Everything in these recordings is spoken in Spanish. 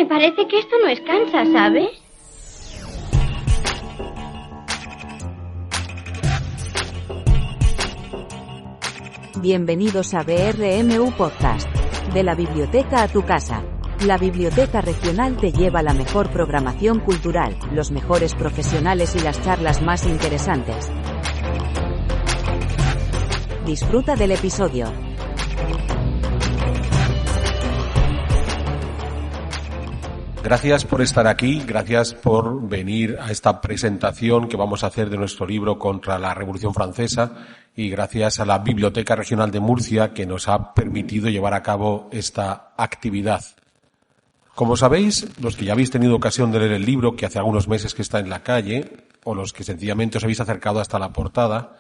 Me parece que esto no es Kansas, ¿sabes? Bienvenidos a BRMU Podcast. De la biblioteca a tu casa. La Biblioteca Regional te lleva la mejor programación cultural, los mejores profesionales y las charlas más interesantes. Disfruta del episodio. Gracias por estar aquí, gracias por venir a esta presentación que vamos a hacer de nuestro libro contra la Revolución Francesa y gracias a la Biblioteca Regional de Murcia que nos ha permitido llevar a cabo esta actividad. Como sabéis, los que ya habéis tenido ocasión de leer el libro, que hace algunos meses que está en la calle, o los que sencillamente os habéis acercado hasta la portada,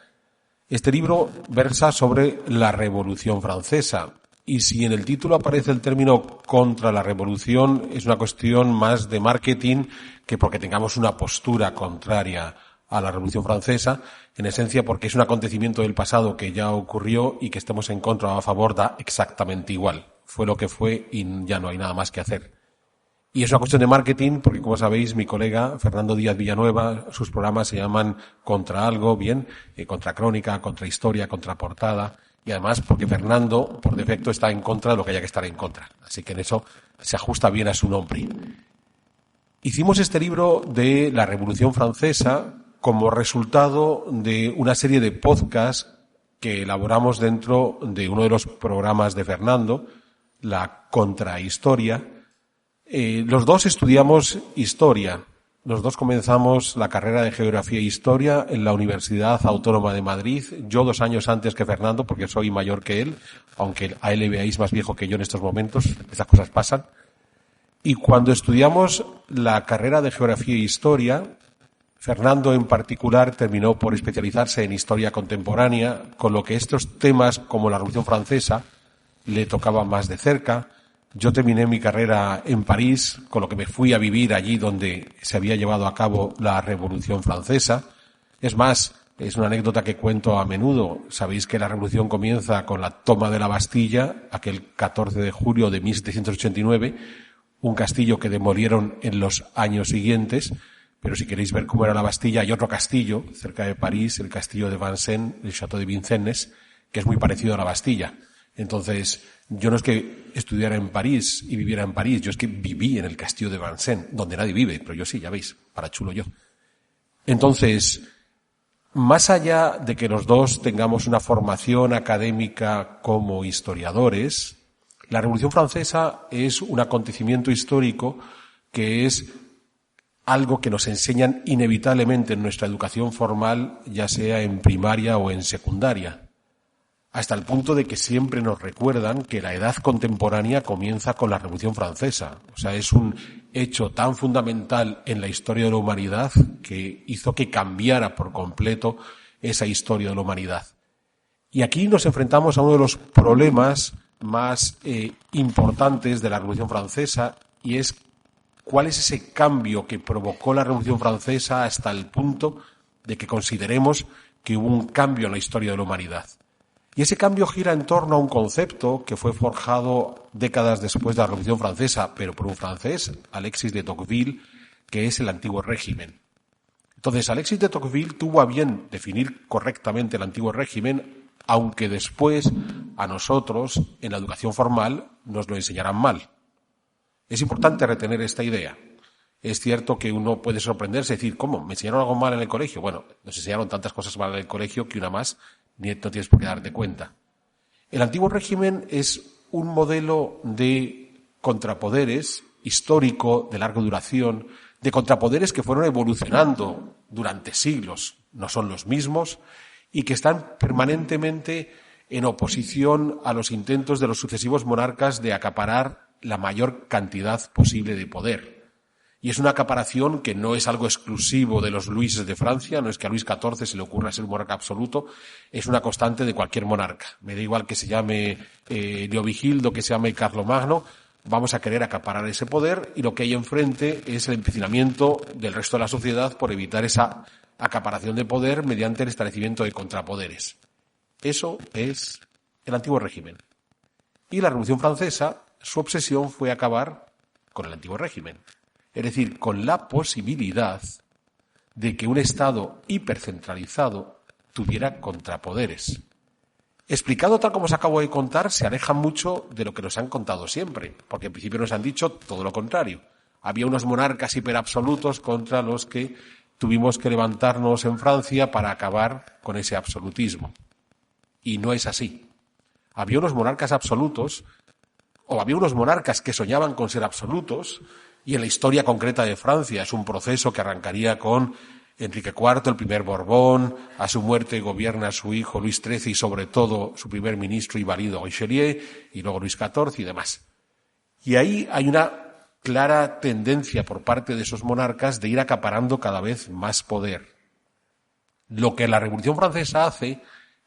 este libro versa sobre la Revolución Francesa. Y si en el título aparece el término contra la revolución, es una cuestión más de marketing que porque tengamos una postura contraria a la Revolución Francesa, en esencia porque es un acontecimiento del pasado que ya ocurrió y que estemos en contra o a favor da exactamente igual. Fue lo que fue y ya no hay nada más que hacer. Y es una cuestión de marketing porque, como sabéis, mi colega Fernando Díaz Villanueva, sus programas se llaman Contra Algo, bien, contra Crónica, contra Historia, contra Portada. Y además porque Fernando, por defecto, está en contra de lo que haya que estar en contra. Así que en eso se ajusta bien a su nombre. Hicimos este libro de la Revolución Francesa como resultado de una serie de podcasts que elaboramos dentro de uno de los programas de Fernando, la Contrahistoria. Los dos estudiamos historia. Los dos comenzamos la carrera de Geografía e Historia en la Universidad Autónoma de Madrid, yo 2 años antes que Fernando, porque soy mayor que él, aunque a él le veáis más viejo que yo en estos momentos, esas cosas pasan. Y cuando estudiamos la carrera de Geografía e Historia, Fernando en particular terminó por especializarse en Historia Contemporánea, con lo que estos temas como la Revolución Francesa le tocaban más de cerca. Yo terminé mi carrera en París, con lo que me fui a vivir allí donde se había llevado a cabo la Revolución Francesa. Es más, es una anécdota que cuento a menudo. Sabéis que la Revolución comienza con la toma de la Bastilla, aquel 14 de julio de 1789, un castillo que demolieron en los años siguientes. Pero si queréis ver cómo era la Bastilla, hay otro castillo cerca de París, el castillo de Vincennes, el Château de Vincennes, que es muy parecido a la Bastilla. Entonces, yo no es que estudiara en París y viviera en París, yo es que viví en el castillo de Vincennes, donde nadie vive, pero yo sí, ya veis, para chulo yo. Entonces, más allá de que los dos tengamos una formación académica como historiadores, la Revolución Francesa es un acontecimiento histórico que es algo que nos enseñan inevitablemente en nuestra educación formal, ya sea en primaria o en secundaria. Hasta el punto de que siempre nos recuerdan que la edad contemporánea comienza con la Revolución Francesa. O sea, es un hecho tan fundamental en la historia de la humanidad que hizo que cambiara por completo esa historia de la humanidad. Y aquí nos enfrentamos a uno de los problemas más importantes de la Revolución Francesa y es cuál es ese cambio que provocó la Revolución Francesa hasta el punto de que consideremos que hubo un cambio en la historia de la humanidad. Y ese cambio gira en torno a un concepto que fue forjado décadas después de la Revolución Francesa, pero por un francés, Alexis de Tocqueville, que es el antiguo régimen. Entonces, Alexis de Tocqueville tuvo a bien definir correctamente el antiguo régimen, aunque después a nosotros, en la educación formal, nos lo enseñarán mal. Es importante retener esta idea. Es cierto que uno puede sorprenderse y decir, ¿cómo? ¿Me enseñaron algo mal en el colegio? Bueno, nos enseñaron tantas cosas mal en el colegio que una más ni no tienes por qué darte cuenta. El antiguo régimen es un modelo de contrapoderes histórico, de larga duración, de contrapoderes que fueron evolucionando durante siglos, no son los mismos, y que están permanentemente en oposición a los intentos de los sucesivos monarcas de acaparar la mayor cantidad posible de poder. Y es una acaparación que no es algo exclusivo de los Luises de Francia, no es que a Luis XIV se le ocurra ser un monarca absoluto, es una constante de cualquier monarca. Me da igual que se llame Leovigildo, que se llame Carlomagno, vamos a querer acaparar ese poder y lo que hay enfrente es el empecinamiento del resto de la sociedad por evitar esa acaparación de poder mediante el establecimiento de contrapoderes. Eso es el antiguo régimen. Y la Revolución Francesa, su obsesión fue acabar con el antiguo régimen. Es decir, con la posibilidad de que un Estado hipercentralizado tuviera contrapoderes. Explicado tal como os acabo de contar, se aleja mucho de lo que nos han contado siempre, porque en principio nos han dicho todo lo contrario. Había unos monarcas hiperabsolutos contra los que tuvimos que levantarnos en Francia para acabar con ese absolutismo. Y no es así. Había unos monarcas absolutos, o había unos monarcas que soñaban con ser absolutos, y en la historia concreta de Francia es un proceso que arrancaría con Enrique IV, el primer Borbón, a su muerte gobierna su hijo Luis XIII y sobre todo su primer ministro y marido Richelieu, y luego Luis XIV y demás. Y ahí hay una clara tendencia por parte de esos monarcas de ir acaparando cada vez más poder. Lo que la Revolución Francesa hace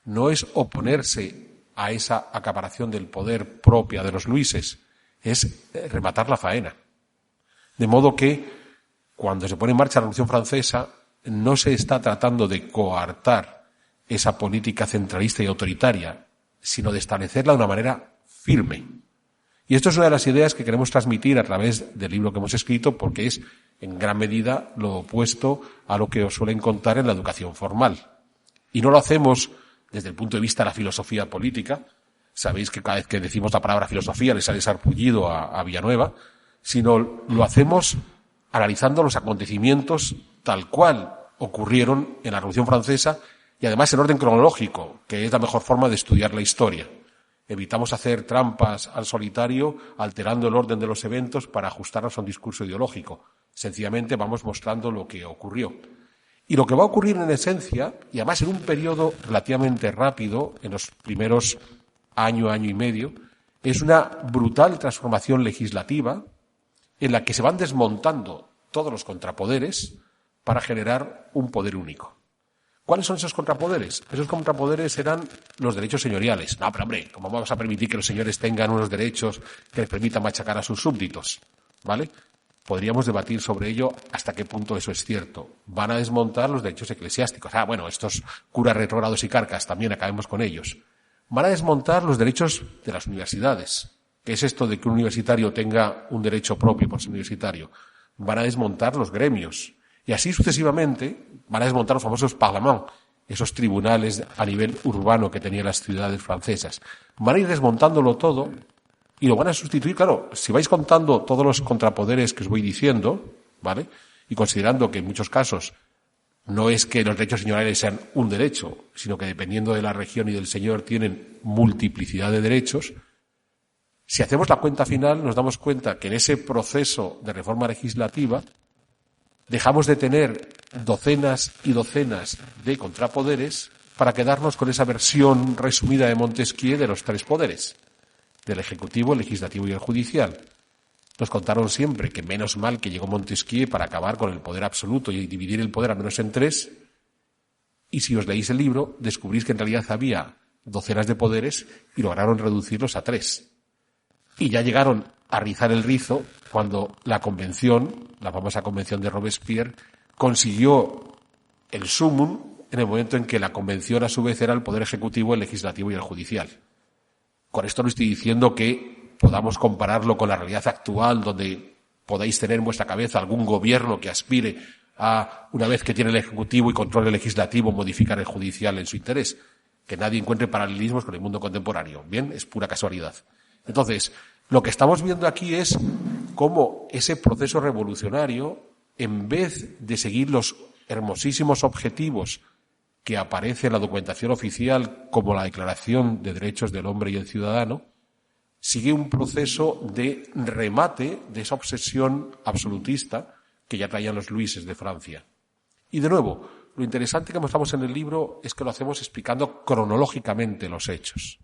no es oponerse a esa acaparación del poder propia de los Luises, es rematar la faena. De modo que, cuando se pone en marcha la Revolución Francesa, no se está tratando de coartar esa política centralista y autoritaria, sino de establecerla de una manera firme. Y esto es una de las ideas que queremos transmitir a través del libro que hemos escrito, porque es, en gran medida, lo opuesto a lo que os suelen contar en la educación formal. Y no lo hacemos desde el punto de vista de la filosofía política. Sabéis que cada vez que decimos la palabra filosofía le sale sarpullido a Villanueva, sino lo hacemos analizando los acontecimientos tal cual ocurrieron en la Revolución Francesa y además en orden cronológico, que es la mejor forma de estudiar la historia. Evitamos hacer trampas al solitario alterando el orden de los eventos para ajustarnos a un discurso ideológico. Sencillamente vamos mostrando lo que ocurrió. Y lo que va a ocurrir en esencia, y además en un periodo relativamente rápido, en los primeros año y medio, es una brutal transformación legislativa en la que se van desmontando todos los contrapoderes para generar un poder único. ¿Cuáles son esos contrapoderes? Esos contrapoderes eran los derechos señoriales. No, pero hombre, ¿cómo vamos a permitir que los señores tengan unos derechos que les permitan machacar a sus súbditos? ¿Vale? Podríamos debatir sobre ello hasta qué punto eso es cierto. Van a desmontar los derechos eclesiásticos. Bueno, estos curas retrógrados y carcas, también acabemos con ellos. Van a desmontar los derechos de las universidades. ¿Qué es esto de que un universitario tenga un derecho propio por ser universitario? Van a desmontar los gremios. Y así sucesivamente van a desmontar los famosos parlements, esos tribunales a nivel urbano que tenían las ciudades francesas. Van a ir desmontándolo todo y lo van a sustituir, claro, si vais contando todos los contrapoderes que os voy diciendo, ¿vale? Y considerando que en muchos casos no es que los derechos señoriales sean un derecho, sino que dependiendo de la región y del señor tienen multiplicidad de derechos. Si hacemos la cuenta final, nos damos cuenta que en ese proceso de reforma legislativa dejamos de tener docenas y docenas de contrapoderes para quedarnos con esa versión resumida de Montesquieu de los tres poderes, del Ejecutivo, el Legislativo y el Judicial. Nos contaron siempre que menos mal que llegó Montesquieu para acabar con el poder absoluto y dividir el poder al menos en tres, y si os leéis el libro, descubrís que en realidad había docenas de poderes y lograron reducirlos a tres. Y ya llegaron a rizar el rizo cuando la convención, la famosa convención de Robespierre, consiguió el sumum en el momento en que la convención a su vez era el poder ejecutivo, el legislativo y el judicial. Con esto no estoy diciendo que podamos compararlo con la realidad actual, donde podáis tener en vuestra cabeza algún gobierno que aspire a, una vez que tiene el ejecutivo y controle el legislativo, modificar el judicial en su interés. Que nadie encuentre paralelismos con el mundo contemporáneo. Bien, es pura casualidad. Entonces, lo que estamos viendo aquí es cómo ese proceso revolucionario, en vez de seguir los hermosísimos objetivos que aparece en la documentación oficial como la Declaración de Derechos del Hombre y el Ciudadano, sigue un proceso de remate de esa obsesión absolutista que ya traían los Luises de Francia. Y de nuevo, lo interesante que mostramos en el libro es que lo hacemos explicando cronológicamente los hechos.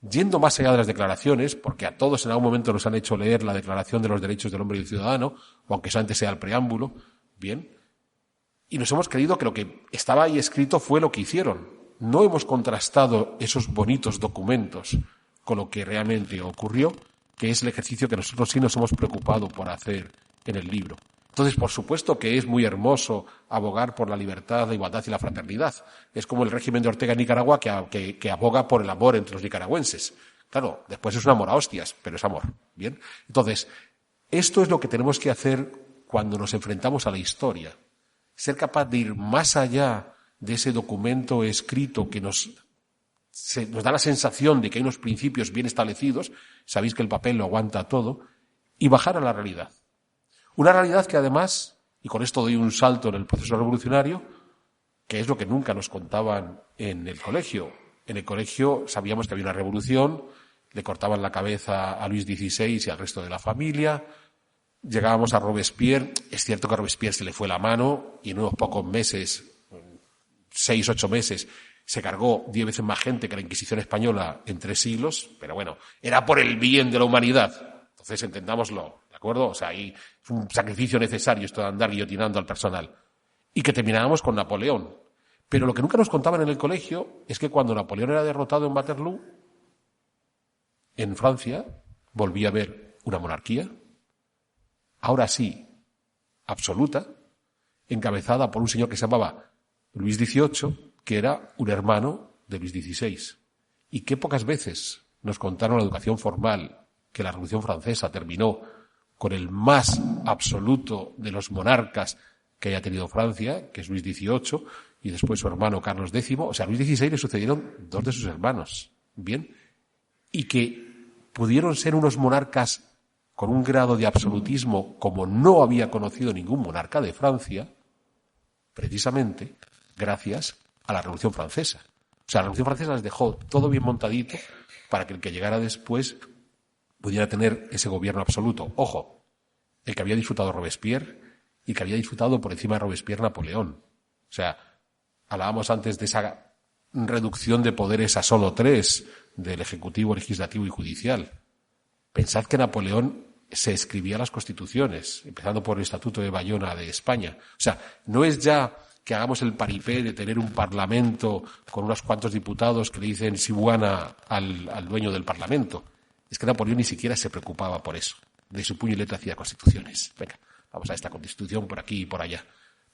Yendo más allá de las declaraciones, porque a todos en algún momento nos han hecho leer la Declaración de los Derechos del Hombre y del Ciudadano, o aunque solamente sea el preámbulo, bien, y nos hemos creído que lo que estaba ahí escrito fue lo que hicieron. No hemos contrastado esos bonitos documentos con lo que realmente ocurrió, que es el ejercicio que nosotros sí nos hemos preocupado por hacer en el libro. Entonces, por supuesto que es muy hermoso abogar por la libertad, la igualdad y la fraternidad. Es como el régimen de Ortega en Nicaragua que aboga por el amor entre los nicaragüenses. Claro, después es un amor a hostias, pero es amor. Bien. Entonces, Esto es lo que tenemos que hacer cuando nos enfrentamos a la historia. Ser capaz de ir más allá de ese documento escrito que nos da la sensación de que hay unos principios bien establecidos, sabéis que el papel lo aguanta todo, y bajar a la realidad. Una realidad que además, y con esto doy un salto en el proceso revolucionario, que es lo que nunca nos contaban en el colegio. En el colegio sabíamos que había una revolución, le cortaban la cabeza a Luis XVI y al resto de la familia, llegábamos a Robespierre, es cierto que a Robespierre se le fue la mano y en unos pocos meses, 6, 8 meses, se cargó 10 veces más gente que la Inquisición española en 3 siglos, pero bueno, era por el bien de la humanidad. Entonces entendámoslo, ¿de acuerdo? O sea, ahí es un sacrificio necesario esto de andar guillotinando al personal. Y que terminábamos con Napoleón. Pero lo que nunca nos contaban en el colegio es que cuando Napoleón era derrotado en Waterloo, en Francia, volvía a haber una monarquía, ahora sí, absoluta, encabezada por un señor que se llamaba Luis XVIII, que era un hermano de Luis XVI. Y qué pocas veces nos contaron la educación formal que la Revolución Francesa terminó con el más absoluto de los monarcas que haya tenido Francia, que es Luis XVIII, y después su hermano Carlos X. O sea, a Luis XVI le sucedieron 2 de sus hermanos, ¿bien? Y que pudieron ser unos monarcas con un grado de absolutismo como no había conocido ningún monarca de Francia, precisamente gracias a la Revolución Francesa. O sea, la Revolución Francesa les dejó todo bien montadito para que el que llegara después pudiera tener ese gobierno absoluto. Ojo, el que había disfrutado Robespierre y que había disfrutado por encima de Robespierre Napoleón. O sea, hablábamos antes de esa reducción de poderes a solo 3 del Ejecutivo, Legislativo y Judicial. Pensad que Napoleón se escribía las constituciones, empezando por el Estatuto de Bayona de España. O sea, no es ya que hagamos el paripé de tener un parlamento con unos cuantos diputados que le dicen sibuana al dueño del parlamento. Es que Napoleón ni siquiera se preocupaba por eso. De su puño y letra hacía constituciones. Venga, vamos a esta constitución por aquí y por allá,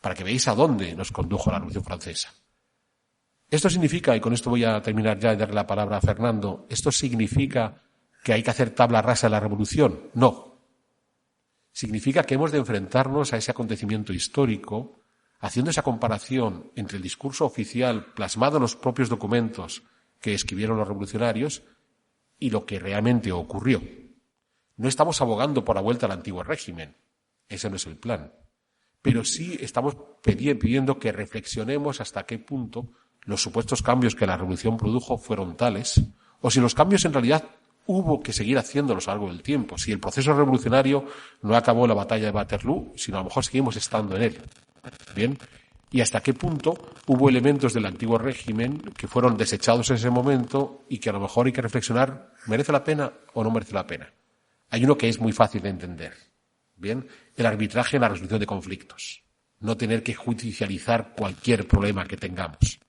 para que veáis a dónde nos condujo la Revolución Francesa. Esto significa, y con esto voy a terminar ya y darle la palabra a Fernando, ¿esto significa que hay que hacer tabla rasa de la revolución? No. Significa que hemos de enfrentarnos a ese acontecimiento histórico haciendo esa comparación entre el discurso oficial plasmado en los propios documentos que escribieron los revolucionarios y lo que realmente ocurrió. No estamos abogando por la vuelta al antiguo régimen, ese no es el plan, pero sí estamos pidiendo que reflexionemos hasta qué punto los supuestos cambios que la revolución produjo fueron tales, o si los cambios en realidad hubo que seguir haciéndolos a lo largo del tiempo, si el proceso revolucionario no acabó en la batalla de Waterloo, sino a lo mejor seguimos estando en él. Bien, y hasta qué punto hubo elementos del antiguo régimen que fueron desechados en ese momento y que a lo mejor hay que reflexionar, ¿merece la pena o no merece la pena? Hay uno que es muy fácil de entender, bien, el arbitraje en la resolución de conflictos, no tener que judicializar cualquier problema que tengamos.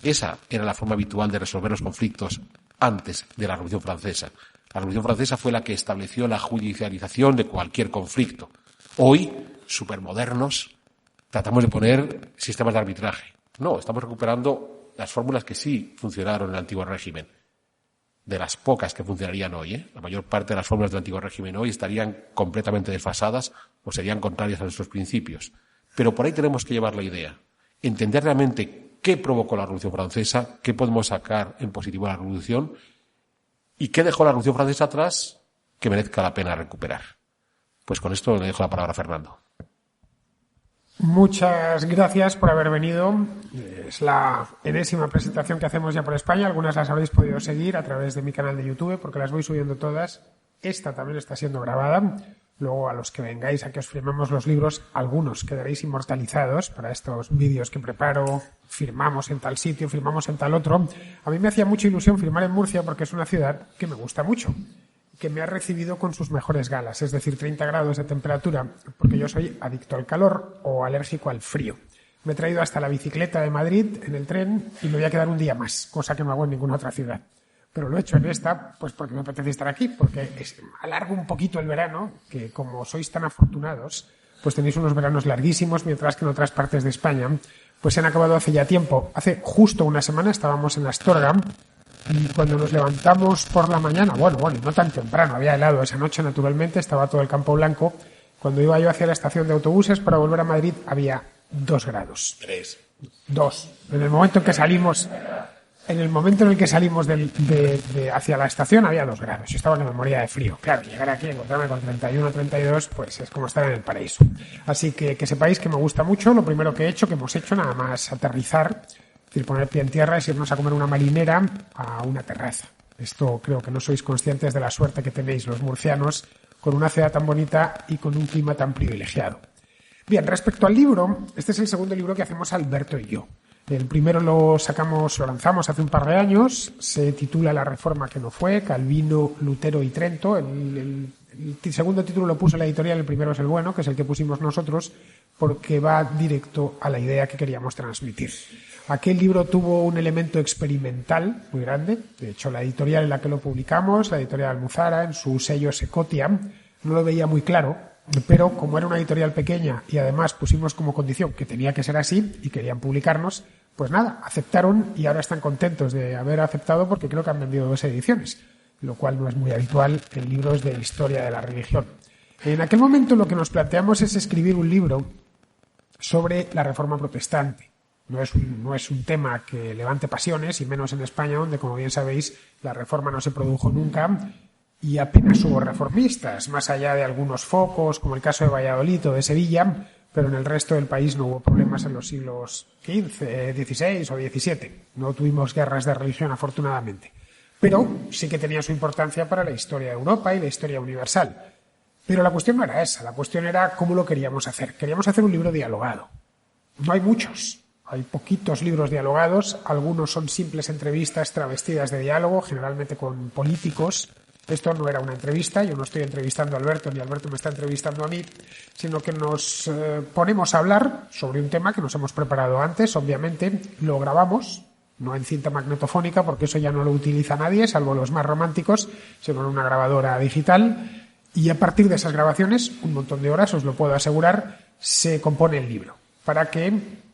Esa era la forma habitual de resolver los conflictos antes de la Revolución Francesa. La Revolución Francesa fue la que estableció la judicialización de cualquier conflicto. Hoy, supermodernos, tratamos de poner sistemas de arbitraje. No, estamos recuperando las fórmulas que sí funcionaron en el antiguo régimen. De las pocas que funcionarían hoy, La mayor parte de las fórmulas del antiguo régimen hoy estarían completamente desfasadas o serían contrarias a nuestros principios. Pero por ahí tenemos que llevar la idea. Entender realmente qué provocó la Revolución Francesa, qué podemos sacar en positivo de la Revolución y qué dejó la Revolución Francesa atrás que merezca la pena recuperar. Pues con esto le dejo la palabra a Fernando. Muchas gracias por haber venido. Es la enésima presentación que hacemos ya por España. Algunas las habréis podido seguir a través de mi canal de YouTube porque las voy subiendo todas. Esta también está siendo grabada. Luego, a los que vengáis a que os firmemos los libros, algunos quedaréis inmortalizados para estos vídeos que preparo. Firmamos en tal sitio, firmamos en tal otro. A mí me hacía mucha ilusión firmar en Murcia porque es una ciudad que me gusta mucho, que me ha recibido con sus mejores galas, es decir, 30 grados de temperatura, porque yo soy adicto al calor o alérgico al frío. Me he traído hasta la bicicleta de Madrid en el tren y me voy a quedar un día más, cosa que no hago en ninguna otra ciudad. Pero lo he hecho en esta, pues porque me apetece estar aquí, porque alargo un poquito el verano, que como sois tan afortunados, pues tenéis unos veranos larguísimos, mientras que en otras partes de España, pues se han acabado hace ya tiempo. Hace justo una semana estábamos en Astorga Y cuando nos levantamos por la mañana, bueno, no tan temprano, había helado esa noche naturalmente, estaba todo el campo blanco. Cuando iba yo hacia la estación de autobuses para volver a Madrid había 2 grados. 3. 2. En el momento en que salimos hacia la estación había 2 grados. Yo estaba que me moría de frío. Claro, llegar aquí y encontrarme con 31 o 32, pues es como estar en el paraíso. Así que sepáis que me gusta mucho. Lo primero que hemos hecho nada más aterrizar, es decir, poner pie en tierra, es irnos a comer una marinera a una terraza. Esto creo que no sois conscientes de la suerte que tenéis los murcianos con una ciudad tan bonita y con un clima tan privilegiado. Bien, respecto al libro, este es el segundo libro que hacemos Alberto y yo. El primero lo lanzamos hace un par de años, se titula La Reforma que no fue, Calvino, Lutero y Trento. El segundo título lo puso la editorial, el primero es el bueno, que es el que pusimos nosotros, porque va directo a la idea que queríamos transmitir. Aquel libro tuvo un elemento experimental muy grande. De hecho, la editorial en la que lo publicamos, la editorial Almuzara, en su sello Secotia, no lo veía muy claro, pero como era una editorial pequeña y además pusimos como condición que tenía que ser así y querían publicarnos, pues nada, aceptaron y ahora están contentos de haber aceptado porque creo que han vendido 2 ediciones, lo cual no es muy habitual en libros de historia de la religión. En aquel momento lo que nos planteamos es escribir un libro sobre la Reforma Protestante. No es un tema que levante pasiones, y menos en España, donde, como bien sabéis, la Reforma no se produjo nunca y apenas hubo reformistas, más allá de algunos focos, como el caso de Valladolid o de Sevilla, pero en el resto del país no hubo problemas en los siglos XV, XVI o XVII. No tuvimos guerras de religión, afortunadamente. Pero sí que tenía su importancia para la historia de Europa y la historia universal. Pero la cuestión no era esa, la cuestión era cómo lo queríamos hacer. Queríamos hacer un libro dialogado. No hay muchos. Hay poquitos libros dialogados, algunos son simples entrevistas travestidas de diálogo, generalmente con políticos. Esto no era una entrevista, yo no estoy entrevistando a Alberto ni Alberto me está entrevistando a mí, sino que nos ponemos a hablar sobre un tema que nos hemos preparado antes, obviamente, lo grabamos, no en cinta magnetofónica, porque eso ya no lo utiliza nadie, salvo los más románticos, sino en una grabadora digital, y a partir de esas grabaciones, un montón de horas, os lo puedo asegurar, se compone el libro, para que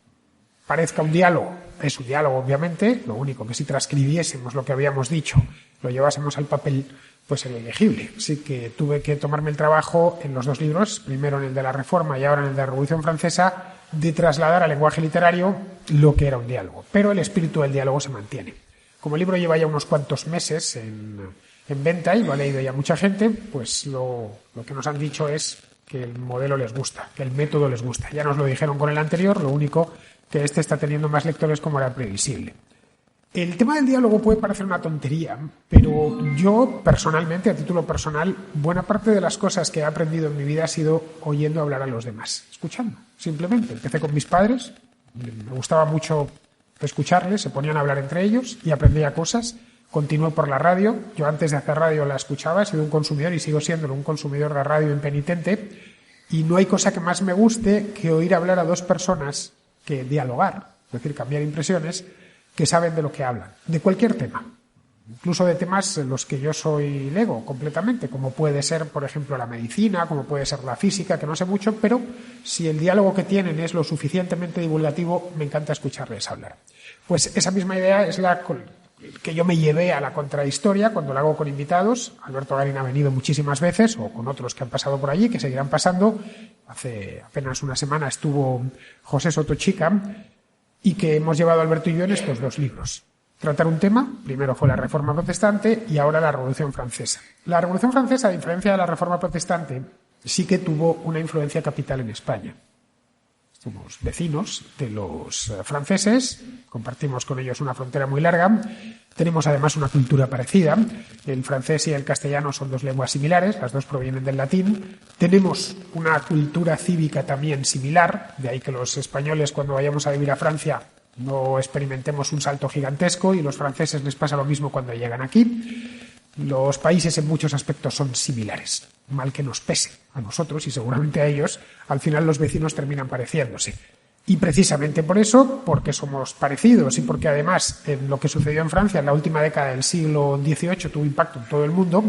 parezca un diálogo. Es un diálogo, obviamente, lo único que si transcribiésemos lo que habíamos dicho, lo llevásemos al papel, pues era ilegible. Así que tuve que tomarme el trabajo en los 2 libros, primero en el de la Reforma y ahora en el de la Revolución Francesa, de trasladar al lenguaje literario lo que era un diálogo. Pero el espíritu del diálogo se mantiene. Como el libro lleva ya unos cuantos meses en venta y lo ha leído ya mucha gente, pues lo que nos han dicho es que el modelo les gusta, que el método les gusta. Ya nos lo dijeron con el anterior, lo único que este está teniendo más lectores como era previsible. El tema del diálogo puede parecer una tontería, pero yo personalmente, a título personal, buena parte de las cosas que he aprendido en mi vida ha sido oyendo hablar a los demás, escuchando, simplemente. Empecé con mis padres, me gustaba mucho escucharles, se ponían a hablar entre ellos y aprendía cosas. Continué por la radio, yo antes de hacer radio la escuchaba, he sido un consumidor y sigo siendo un consumidor de radio impenitente, y no hay cosa que más me guste que oír hablar a 2 personas que dialogar, es decir, cambiar impresiones, que saben de lo que hablan, de cualquier tema, incluso de temas en los que yo soy lego completamente, como puede ser, por ejemplo, la medicina, como puede ser la física, que no sé mucho, pero si el diálogo que tienen es lo suficientemente divulgativo, me encanta escucharles hablar. Pues esa misma idea es la que yo me llevé a la contrahistoria cuando la hago con invitados. Alberto Garín ha venido muchísimas veces, o con otros que han pasado por allí, que seguirán pasando. Hace apenas una semana estuvo José Sotochica, y que hemos llevado Alberto y yo en estos 2 libros. Tratar un tema, primero fue la Reforma Protestante y ahora la Revolución Francesa. La Revolución Francesa, a diferencia de la Reforma Protestante, sí que tuvo una influencia capital en España. Somos vecinos de los franceses, compartimos con ellos una frontera muy larga, tenemos además una cultura parecida, el francés y el castellano son 2 lenguas similares, las 2 provienen del latín, tenemos una cultura cívica también similar, de ahí que los españoles cuando vayamos a vivir a Francia no experimentemos un salto gigantesco y los franceses les pasa lo mismo cuando llegan aquí. Los países en muchos aspectos son similares, mal que nos pese a nosotros y seguramente a ellos, al final los vecinos terminan pareciéndose. Y precisamente por eso, porque somos parecidos y porque además en lo que sucedió en Francia en la última década del siglo XVIII tuvo impacto en todo el mundo,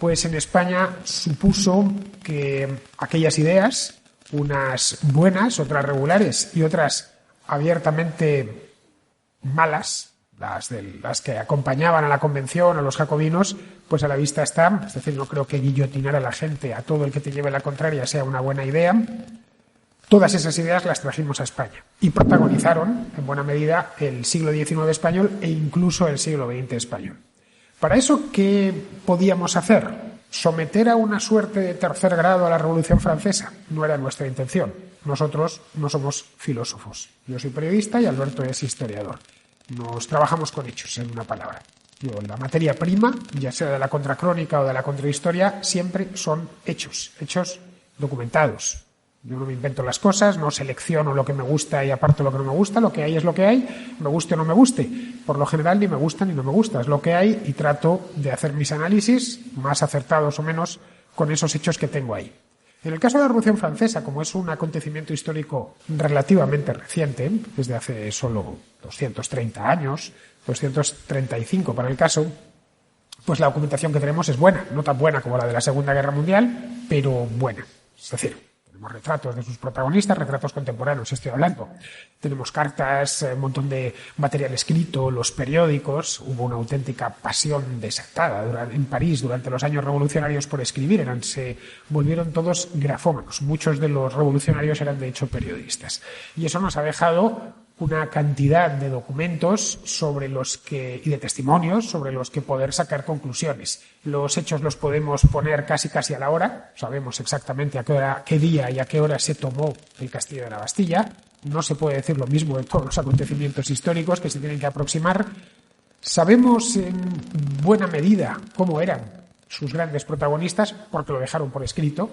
pues en España supuso que aquellas ideas, unas buenas, otras regulares y otras abiertamente malas, las que acompañaban a la convención, a los jacobinos, pues a la vista está. Es decir, no creo que guillotinar a la gente, a todo el que te lleve la contraria, sea una buena idea. Todas esas ideas las trajimos a España y protagonizaron, en buena medida, el siglo XIX español e incluso el siglo XX español. Para eso, ¿qué podíamos hacer? ¿Someter a una suerte de tercer grado a la Revolución Francesa? No era nuestra intención. Nosotros no somos filósofos. Yo soy periodista y Alberto es historiador. Nos trabajamos con hechos, en una palabra. La materia prima, ya sea de la contracrónica o de la contrahistoria, siempre son hechos documentados. Yo no me invento las cosas, no selecciono lo que me gusta y aparto lo que no me gusta, lo que hay es lo que hay, me guste o no me guste. Por lo general ni me gusta ni no me gusta, es lo que hay y trato de hacer mis análisis, más acertados o menos, con esos hechos que tengo ahí. En el caso de la Revolución Francesa, como es un acontecimiento histórico relativamente reciente, desde hace solo 230 años, 235 para el caso, pues la documentación que tenemos es buena, no tan buena como la de la Segunda Guerra Mundial, pero buena. Es decir, tenemos retratos de sus protagonistas, retratos contemporáneos, estoy hablando. Tenemos cartas, un montón de material escrito, los periódicos. Hubo una auténtica pasión desatada en París durante los años revolucionarios por escribir. Se volvieron todos grafómanos. Muchos de los revolucionarios eran, de hecho, periodistas. Y eso nos ha dejado una cantidad de documentos y de testimonios sobre los que poder sacar conclusiones. Los hechos los podemos poner casi a la hora. Sabemos exactamente a qué día y a qué hora se tomó el Castillo de la Bastilla. No se puede decir lo mismo de todos los acontecimientos históricos que se tienen que aproximar. Sabemos en buena medida cómo eran sus grandes protagonistas porque lo dejaron por escrito.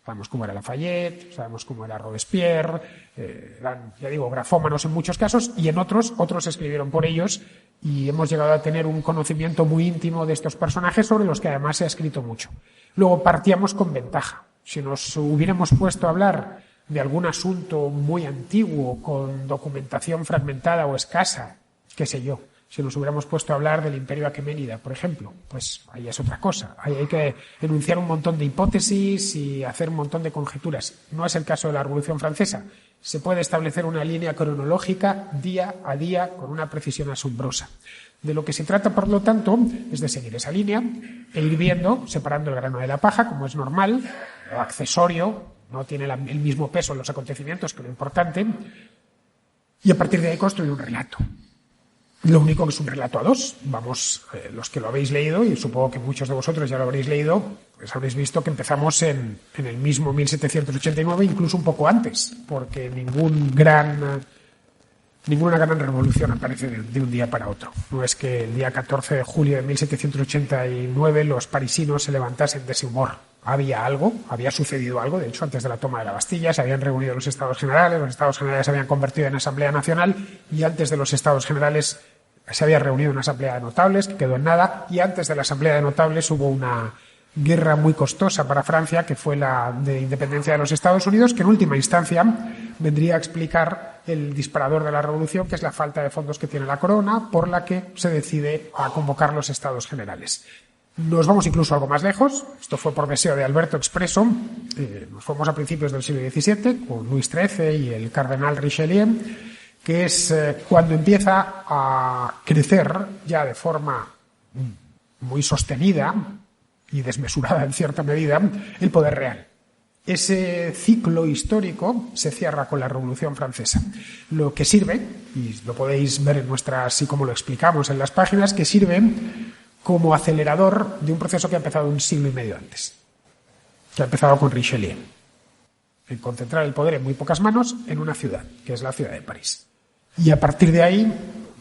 Sabemos cómo era Lafayette, sabemos cómo era Robespierre, eran, ya digo, grafómanos en muchos casos, y en otros escribieron por ellos, y hemos llegado a tener un conocimiento muy íntimo de estos personajes, sobre los que además se ha escrito mucho. Luego partíamos con ventaja. Si nos hubiéramos puesto a hablar de algún asunto muy antiguo, con documentación fragmentada o escasa, qué sé yo, si nos hubiéramos puesto a hablar del Imperio Aqueménida, por ejemplo, pues ahí es otra cosa. Ahí hay que enunciar un montón de hipótesis y hacer un montón de conjeturas. No es el caso de la Revolución Francesa. Se puede establecer una línea cronológica día a día con una precisión asombrosa. De lo que se trata, por lo tanto, es de seguir esa línea e ir viendo, separando el grano de la paja, como es normal, lo accesorio, no tiene el mismo peso en los acontecimientos que lo importante, y a partir de ahí construir un relato. Lo único que es un relato a dos. Los que lo habéis leído, y supongo que muchos de vosotros ya lo habréis leído, pues habréis visto que empezamos en el mismo 1789, incluso un poco antes, porque ninguna gran revolución aparece de un día para otro. No es que el día 14 de julio de 1789 los parisinos se levantasen de ese humor. Había sucedido algo, de hecho, antes de la toma de la Bastilla se habían reunido los Estados Generales se habían convertido en Asamblea Nacional, y antes de los Estados Generales se había reunido una Asamblea de Notables, que quedó en nada, y antes de la Asamblea de Notables hubo una guerra muy costosa para Francia, que fue la de independencia de los Estados Unidos, que en última instancia vendría a explicar el disparador de la revolución, que es la falta de fondos que tiene la corona, por la que se decide a convocar los Estados Generales. Nos vamos incluso algo más lejos. Esto fue por deseo de Alberto expreso. Nos fuimos a principios del siglo XVII con Luis XIII y el cardenal Richelieu, que es cuando empieza a crecer ya de forma muy sostenida y desmesurada en cierta medida el poder real. Ese ciclo histórico se cierra con la Revolución Francesa. Lo que sirve, y lo podéis ver en nuestras, y como lo explicamos en las páginas, que sirve como acelerador de un proceso que ha empezado un siglo y medio antes, que ha empezado con Richelieu, en concentrar el poder en muy pocas manos en una ciudad, que es la ciudad de París. Y a partir de ahí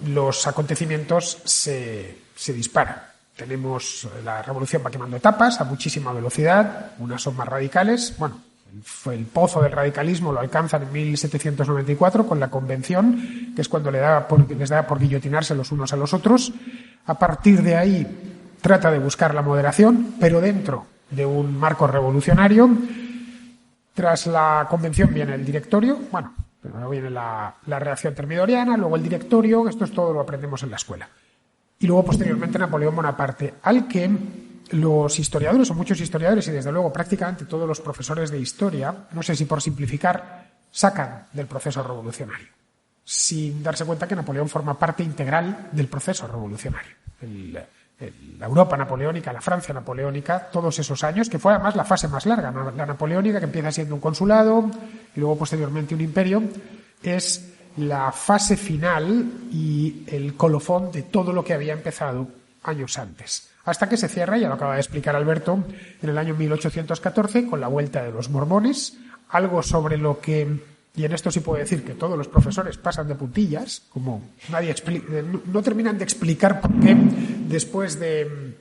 los acontecimientos se disparan. Tenemos la revolución va quemando etapas a muchísima velocidad, unas son más radicales. Bueno, el pozo del radicalismo lo alcanzan en 1794 con la Convención, que es cuando les da por guillotinarse los unos a los otros. A partir de ahí trata de buscar la moderación, pero dentro de un marco revolucionario. Tras la Convención viene el directorio, primero viene la reacción termidoriana, luego el directorio, esto es todo lo aprendemos en la escuela. Y luego posteriormente Napoleón Bonaparte, al que los historiadores, o muchos historiadores, y desde luego prácticamente todos los profesores de historia, no sé si por simplificar, sacan del proceso revolucionario. sin darse cuenta que Napoleón forma parte integral del proceso revolucionario. La Europa napoleónica, la Francia napoleónica, todos esos años, que fue además la fase más larga, la napoleónica, que empieza siendo un consulado y luego posteriormente un imperio, es la fase final y el colofón de todo lo que había empezado años antes. Hasta que se cierra, ya lo acaba de explicar Alberto, en el año 1814 con la vuelta de los Borbones, algo sobre lo que... Y en esto sí puedo decir que todos los profesores pasan de puntillas, como no terminan de explicar por qué después de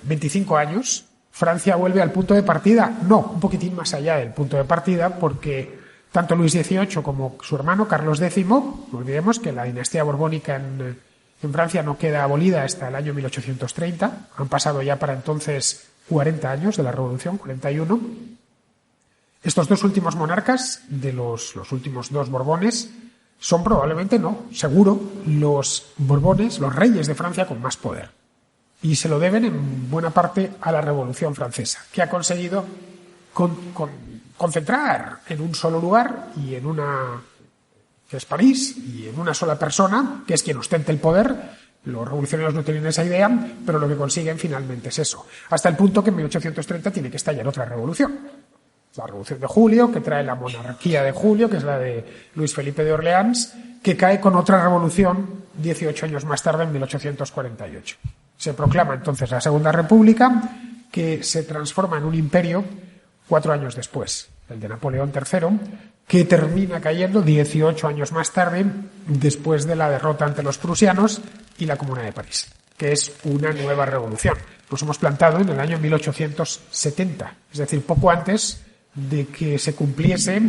25 años Francia vuelve al punto de partida, no, un poquitín más allá del punto de partida, porque tanto Luis XVIII como su hermano Carlos X, no olvidemos que la dinastía borbónica en Francia no queda abolida hasta el año 1830, han pasado ya para entonces 40 años de la Revolución, 41. Estos dos últimos monarcas, de los últimos dos Borbones, son probablemente, no, seguro, los Borbones, los reyes de Francia con más poder. Y se lo deben en buena parte a la Revolución Francesa, que ha conseguido concentrar en un solo lugar y en una, que es París, y en una sola persona, que es quien ostenta el poder. Los revolucionarios no tienen esa idea, pero lo que consiguen finalmente es eso. Hasta el punto que en 1830 tiene que estallar otra revolución. La Revolución de Julio, que trae la monarquía de Julio, que es la de Luis Felipe de Orleans, que cae con otra revolución 18 años más tarde, en 1848. Se proclama entonces la Segunda República, que se transforma en un imperio 4 años después, el de Napoleón III, que termina cayendo 18 años más tarde, después de la derrota ante los prusianos y la Comuna de París, que es una nueva revolución. Nos hemos plantado en el año 1870, es decir, poco antes de que se cumpliese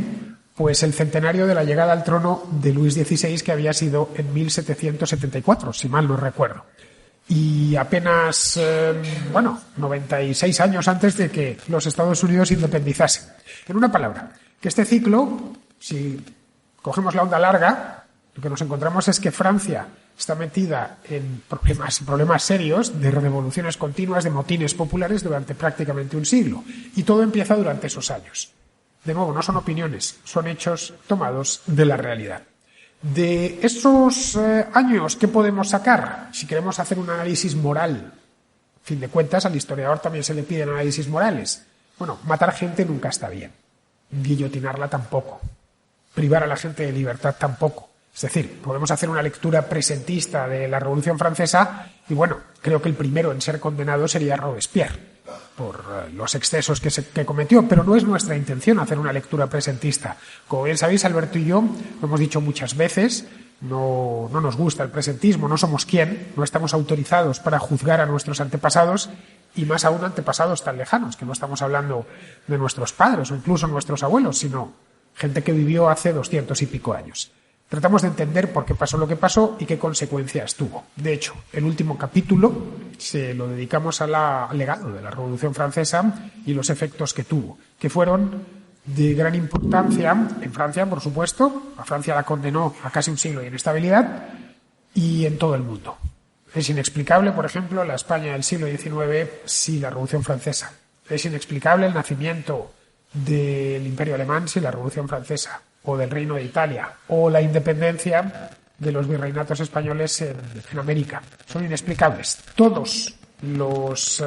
pues el centenario de la llegada al trono de Luis XVI, que había sido en 1774, si mal no recuerdo. Y apenas, 96 años antes de que los Estados Unidos se independizasen. En una palabra, que este ciclo, si cogemos la onda larga, lo que nos encontramos es que Francia está metida en problemas serios de revoluciones continuas, de motines populares durante prácticamente un siglo. Y todo empieza durante esos años. De nuevo, no son opiniones, son hechos tomados de la realidad. De esos años, ¿qué podemos sacar? Si queremos hacer un análisis moral, a fin de cuentas, al historiador también se le piden análisis morales. Bueno, matar gente nunca está bien. Guillotinarla tampoco. Privar a la gente de libertad tampoco. Es decir, podemos hacer una lectura presentista de la Revolución Francesa y, bueno, creo que el primero en ser condenado sería Robespierre por los excesos que cometió, pero no es nuestra intención hacer una lectura presentista. Como bien sabéis, Alberto y yo, lo hemos dicho muchas veces, no nos gusta el presentismo, no somos quien, no estamos autorizados para juzgar a nuestros antepasados y más aún antepasados tan lejanos, que no estamos hablando de nuestros padres o incluso nuestros abuelos, sino gente que vivió hace 200 y pico años. Tratamos de entender por qué pasó lo que pasó y qué consecuencias tuvo. De hecho, el último capítulo se lo dedicamos al legado de la Revolución Francesa y los efectos que tuvo, que fueron de gran importancia en Francia, por supuesto. A Francia la condenó a casi un siglo de inestabilidad y en todo el mundo. Es inexplicable, por ejemplo, la España del siglo XIX sin la Revolución Francesa. Es inexplicable el nacimiento del Imperio Alemán sin la Revolución Francesa, o del Reino de Italia, o la independencia de los virreinatos españoles en América. Son inexplicables. Todos los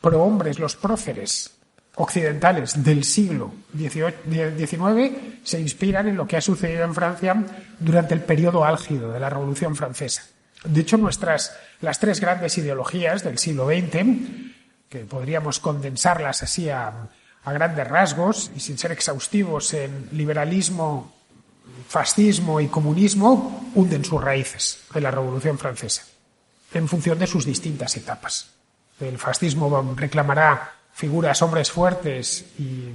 prohombres, los próceres occidentales del siglo XIX se inspiran en lo que ha sucedido en Francia durante el periodo álgido de la Revolución Francesa. De hecho, las tres grandes ideologías del siglo XX, que podríamos condensarlas así a grandes rasgos y sin ser exhaustivos en liberalismo, fascismo y comunismo, hunden sus raíces en la Revolución Francesa, en función de sus distintas etapas. El fascismo reclamará figuras, hombres fuertes y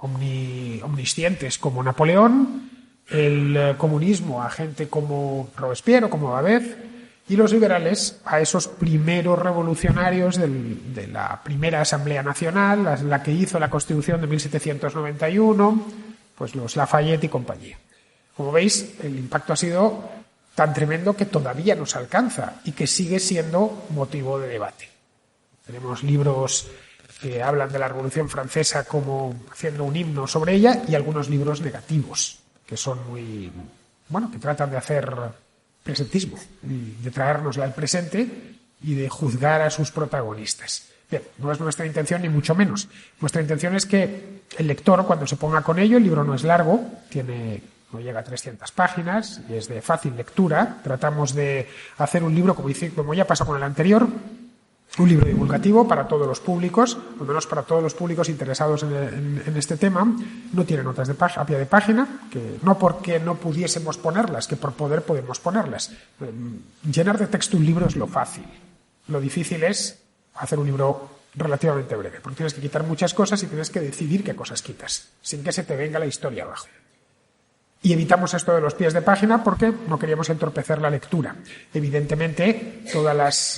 omniscientes como Napoleón, el comunismo a gente como Robespierre o como Babeuf, y los liberales a esos primeros revolucionarios de la primera Asamblea Nacional, la que hizo la Constitución de 1791, pues los Lafayette y compañía. Como veis, el impacto ha sido tan tremendo que todavía nos alcanza y que sigue siendo motivo de debate. Tenemos libros que hablan de la Revolución Francesa como haciendo un himno sobre ella y algunos libros negativos, que son muy que tratan de hacer presentismo, de traérnosla al presente y de juzgar a sus protagonistas. Bien, no es nuestra intención ni mucho menos. Nuestra intención es que el lector, cuando se ponga con ello, el libro no es largo, no llega a 300 páginas y es de fácil lectura. Tratamos de hacer un libro, como ya pasó con el anterior, un libro divulgativo para todos los públicos, al menos para todos los públicos interesados en este tema. No tiene notas a pie de página, que no porque no pudiésemos ponerlas, que por poder podemos ponerlas. Llenar de texto un libro es lo fácil. Lo difícil es hacer un libro relativamente breve, porque tienes que quitar muchas cosas y tienes que decidir qué cosas quitas, sin que se te venga la historia abajo. Y evitamos esto de los pies de página porque no queríamos entorpecer la lectura. Evidentemente,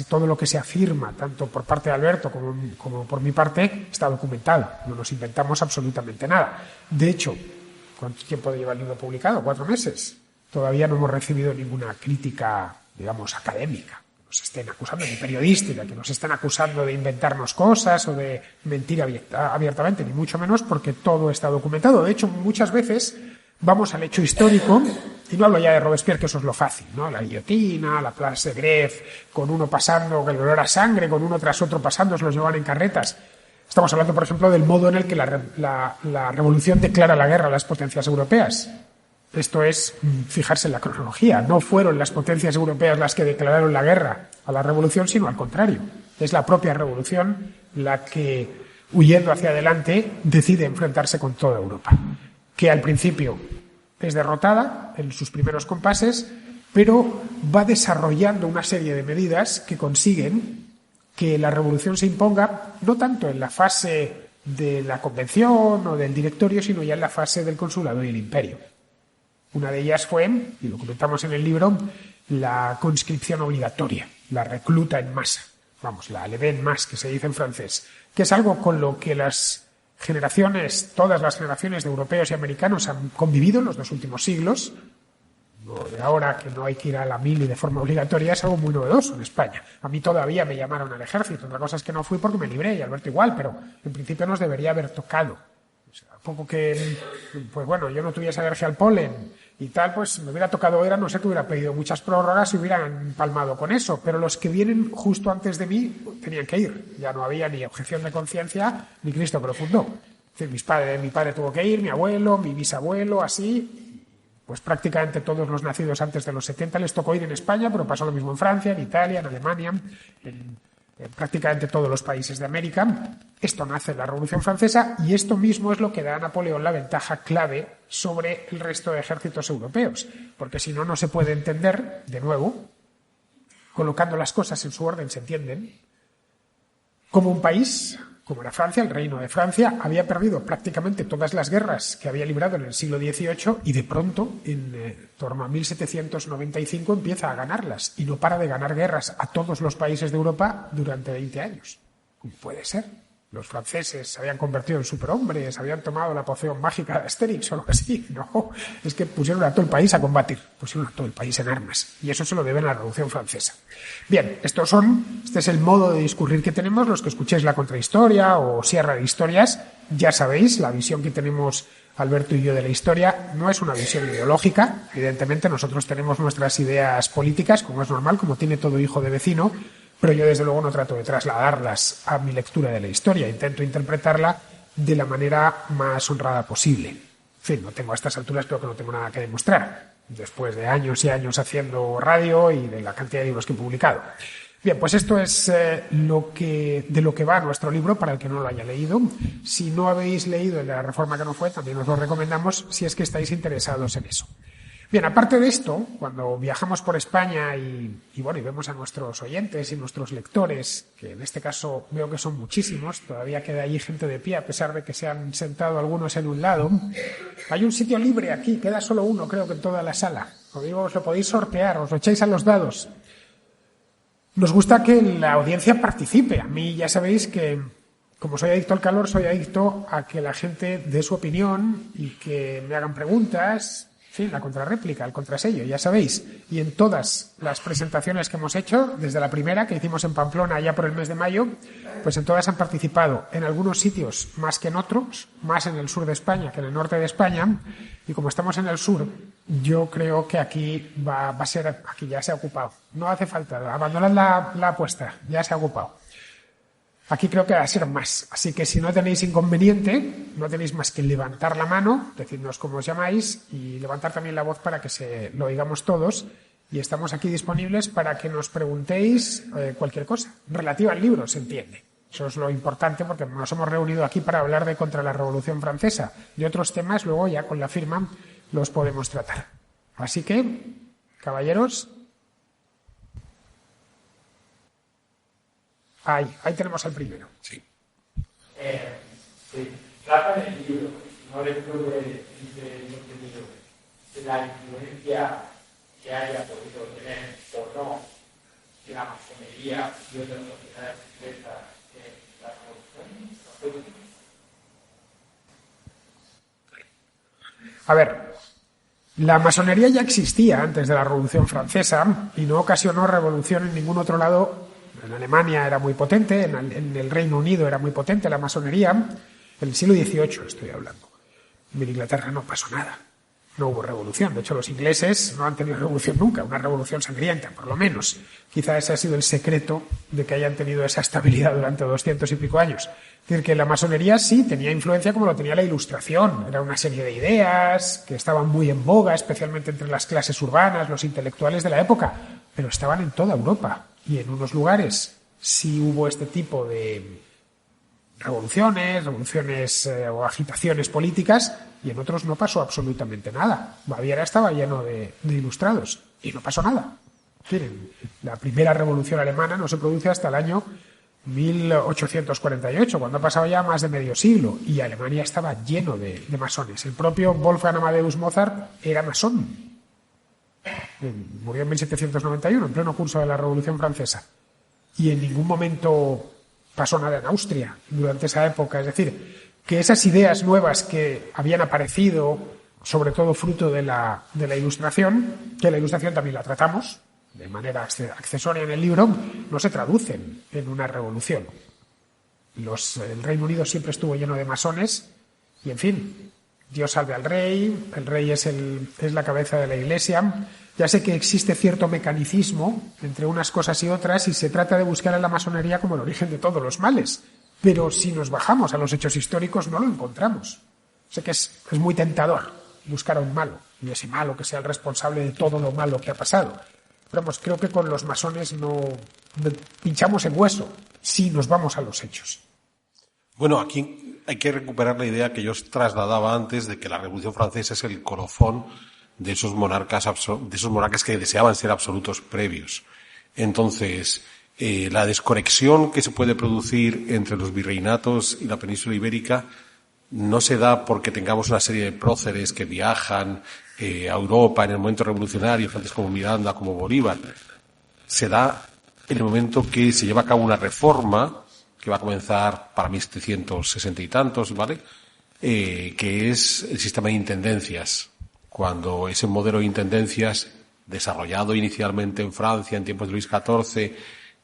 todo lo que se afirma, tanto por parte de Alberto como por mi parte, está documentado. No nos inventamos absolutamente nada. De hecho, ¿cuánto tiempo lleva el libro publicado? 4 meses. Todavía no hemos recibido ninguna crítica, digamos, académica. Nos estén acusando, ni periodística, que nos estén acusando de inventarnos cosas o de mentir abiertamente, ni mucho menos, porque todo está documentado. De hecho, muchas veces vamos al hecho histórico, y no hablo ya de Robespierre, que eso es lo fácil, ¿no? La guillotina, la Place de Grève, con uno pasando, el olor a sangre, con uno tras otro pasando, se los llevan en carretas. Estamos hablando, por ejemplo, del modo en el que la revolución declara la guerra a las potencias europeas. Esto es fijarse en la cronología. No fueron las potencias europeas las que declararon la guerra a la revolución, sino al contrario. Es la propia revolución la que, huyendo hacia adelante, decide enfrentarse con toda Europa, que al principio es derrotada en sus primeros compases, pero va desarrollando una serie de medidas que consiguen que la revolución se imponga no tanto en la fase de la convención o del directorio, sino ya en la fase del consulado y el imperio. Una de ellas fue, y lo comentamos en el libro, la conscripción obligatoria, la recluta en masa, la levée en masse, que se dice en francés, que es algo con lo que todas las generaciones de europeos y americanos han convivido en los 2 últimos siglos. De ahora que no hay que ir a la mili de forma obligatoria es algo muy novedoso en España. A mí todavía me llamaron al ejército, otra cosa es que no fui porque me libré, y Alberto igual, pero en principio nos debería haber tocado. O sea, poco que, yo no tuviese alergia al polen y tal, pues me hubiera tocado no sé que hubiera pedido muchas prórrogas y hubieran palmado con eso, pero los que vienen justo antes de mí tenían que ir. Ya no había ni objeción de conciencia ni Cristo que lo fundó. Es decir, mi padre tuvo que ir, mi abuelo, mi bisabuelo, así. Pues prácticamente todos los nacidos antes de los 70 les tocó ir en España, pero pasó lo mismo en Francia, en Italia, en Alemania, en prácticamente todos los países de América. Esto nace en la Revolución Francesa y esto mismo es lo que da a Napoleón la ventaja clave sobre el resto de ejércitos europeos, porque si no, no se puede entender, de nuevo, colocando las cosas en su orden, se entienden, como un país, como era Francia, el Reino de Francia, había perdido prácticamente todas las guerras que había librado en el siglo XVIII y de pronto, en torno a 1795, empieza a ganarlas y no para de ganar guerras a todos los países de Europa durante 20 años. ¿Cómo puede ser? Los franceses se habían convertido en superhombres, habían tomado la poción mágica de Asterix o algo así. No, es que pusieron a todo el país a combatir, pusieron a todo el país en armas. Y eso se lo deben a la Revolución Francesa. Bien, este es el modo de discurrir que tenemos. Los que escuchéis la Contrahistoria o Sierra de Historias, ya sabéis, la visión que tenemos Alberto y yo de la historia no es una visión ideológica. Evidentemente nosotros tenemos nuestras ideas políticas, como es normal, como tiene todo hijo de vecino, pero yo desde luego no trato de trasladarlas a mi lectura de la historia, intento interpretarla de la manera más honrada posible. En fin, no tengo a estas alturas, creo que no tengo nada que demostrar, después de años y años haciendo radio y de la cantidad de libros que he publicado. Bien, pues esto es de lo que va nuestro libro, para el que no lo haya leído. Si no habéis leído el de la Reforma que no fue, también os lo recomendamos si es que estáis interesados en eso. Bien, aparte de esto, cuando viajamos por España y vemos a nuestros oyentes y nuestros lectores, que en este caso veo que son muchísimos, todavía queda allí gente de pie a pesar de que se han sentado algunos en un lado. Hay un sitio libre aquí, queda solo uno creo que en toda la sala. Os lo podéis sortear, os lo echáis a los dados. Nos gusta que la audiencia participe. A mí ya sabéis que, como soy adicto al calor, soy adicto a que la gente dé su opinión y que me hagan preguntas fin, la contrarréplica, el contrasello, ya sabéis. Y en todas las presentaciones que hemos hecho, desde la primera que hicimos en Pamplona ya por el mes de mayo, pues en todas han participado, en algunos sitios más que en otros, más en el sur de España que en el norte de España, y como estamos en el sur, yo creo que aquí va a ser, aquí ya se ha ocupado. No hace falta, abandonad la apuesta, ya se ha ocupado. Aquí creo que va a ser más, así que si no tenéis inconveniente, no tenéis más que levantar la mano, decidnos cómo os llamáis y levantar también la voz para que lo oigamos todos, y estamos aquí disponibles para que nos preguntéis cualquier cosa relativa al libro, se entiende. Eso es lo importante porque nos hemos reunido aquí para hablar de Contra la Revolución Francesa. De otros temas luego ya con la firma los podemos tratar. Así que, caballeros, ahí tenemos al primero. Sí. Se trata del libro, no del libro de contenido, de la influencia que haya podido tener o no de la masonería y otras sociedades secretas en la revolución. A ver, la masonería ya existía antes de la Revolución Francesa y no ocasionó revolución en ningún otro lado. En Alemania era muy potente, en el Reino Unido era muy potente la masonería, en el siglo XVIII estoy hablando. En Inglaterra no pasó nada, no hubo revolución. De hecho, los ingleses no han tenido revolución nunca, una revolución sangrienta, por lo menos. Quizá ese ha sido el secreto de que hayan tenido esa estabilidad durante 200 y pico años. Es decir, que la masonería sí tenía influencia como lo tenía la Ilustración. Era una serie de ideas que estaban muy en boga, especialmente entre las clases urbanas, los intelectuales de la época, pero estaban en toda Europa. Y en unos lugares sí hubo este tipo de revoluciones o agitaciones políticas, y en otros no pasó absolutamente nada. Baviera estaba lleno de ilustrados y no pasó nada. Miren, la primera revolución alemana no se produce hasta el año 1848, cuando ha pasado ya más de medio siglo, y Alemania estaba lleno de masones. El propio Wolfgang Amadeus Mozart era masón. Murió en 1791, en pleno curso de la Revolución Francesa. Y en ningún momento pasó nada en Austria durante esa época. Es decir, que esas ideas nuevas que habían aparecido, sobre todo fruto de la Ilustración, que la Ilustración también la tratamos de manera accesoria en el libro, no se traducen en una revolución. El Reino Unido siempre estuvo lleno de masones y, en fin, Dios salve al rey, el rey es la cabeza de la Iglesia. Ya sé que existe cierto mecanicismo entre unas cosas y otras y se trata de buscar a la masonería como el origen de todos los males, pero si nos bajamos a los hechos históricos no lo encontramos. Sé que es muy tentador buscar a un malo, y ese malo que sea el responsable de todo lo malo que ha pasado. Pero vamos, creo que con los masones no pinchamos en hueso si nos vamos a los hechos. Bueno, aquí hay que recuperar la idea que yo os trasladaba antes de que la Revolución Francesa es el colofón de esos monarcas que deseaban ser absolutos previos. Entonces, la desconexión que se puede producir entre los virreinatos y la península ibérica no se da porque tengamos una serie de próceres que viajan a Europa en el momento revolucionario, gentes como Miranda, como Bolívar. Se da en el momento que se lleva a cabo una reforma que va a comenzar para 1760 y tantos, ¿vale? Que es el sistema de intendencias. Cuando ese modelo de intendencias, desarrollado inicialmente en Francia en tiempos de Luis XIV,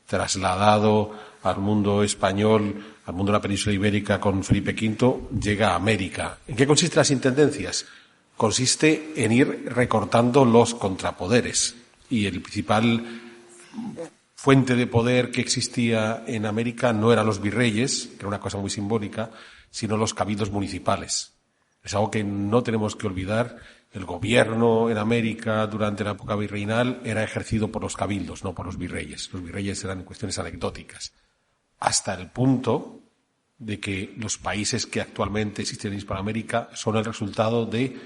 trasladado al mundo español, al mundo de la península ibérica con Felipe V, llega a América. ¿En qué consisten las intendencias? Consiste en ir recortando los contrapoderes. Y el principal fuente de poder que existía en América no eran los virreyes, que era una cosa muy simbólica, sino los cabildos municipales. Es algo que no tenemos que olvidar. El gobierno en América durante la época virreinal era ejercido por los cabildos, no por los virreyes. Los virreyes eran cuestiones anecdóticas. Hasta el punto de que los países que actualmente existen en Hispanoamérica son el resultado de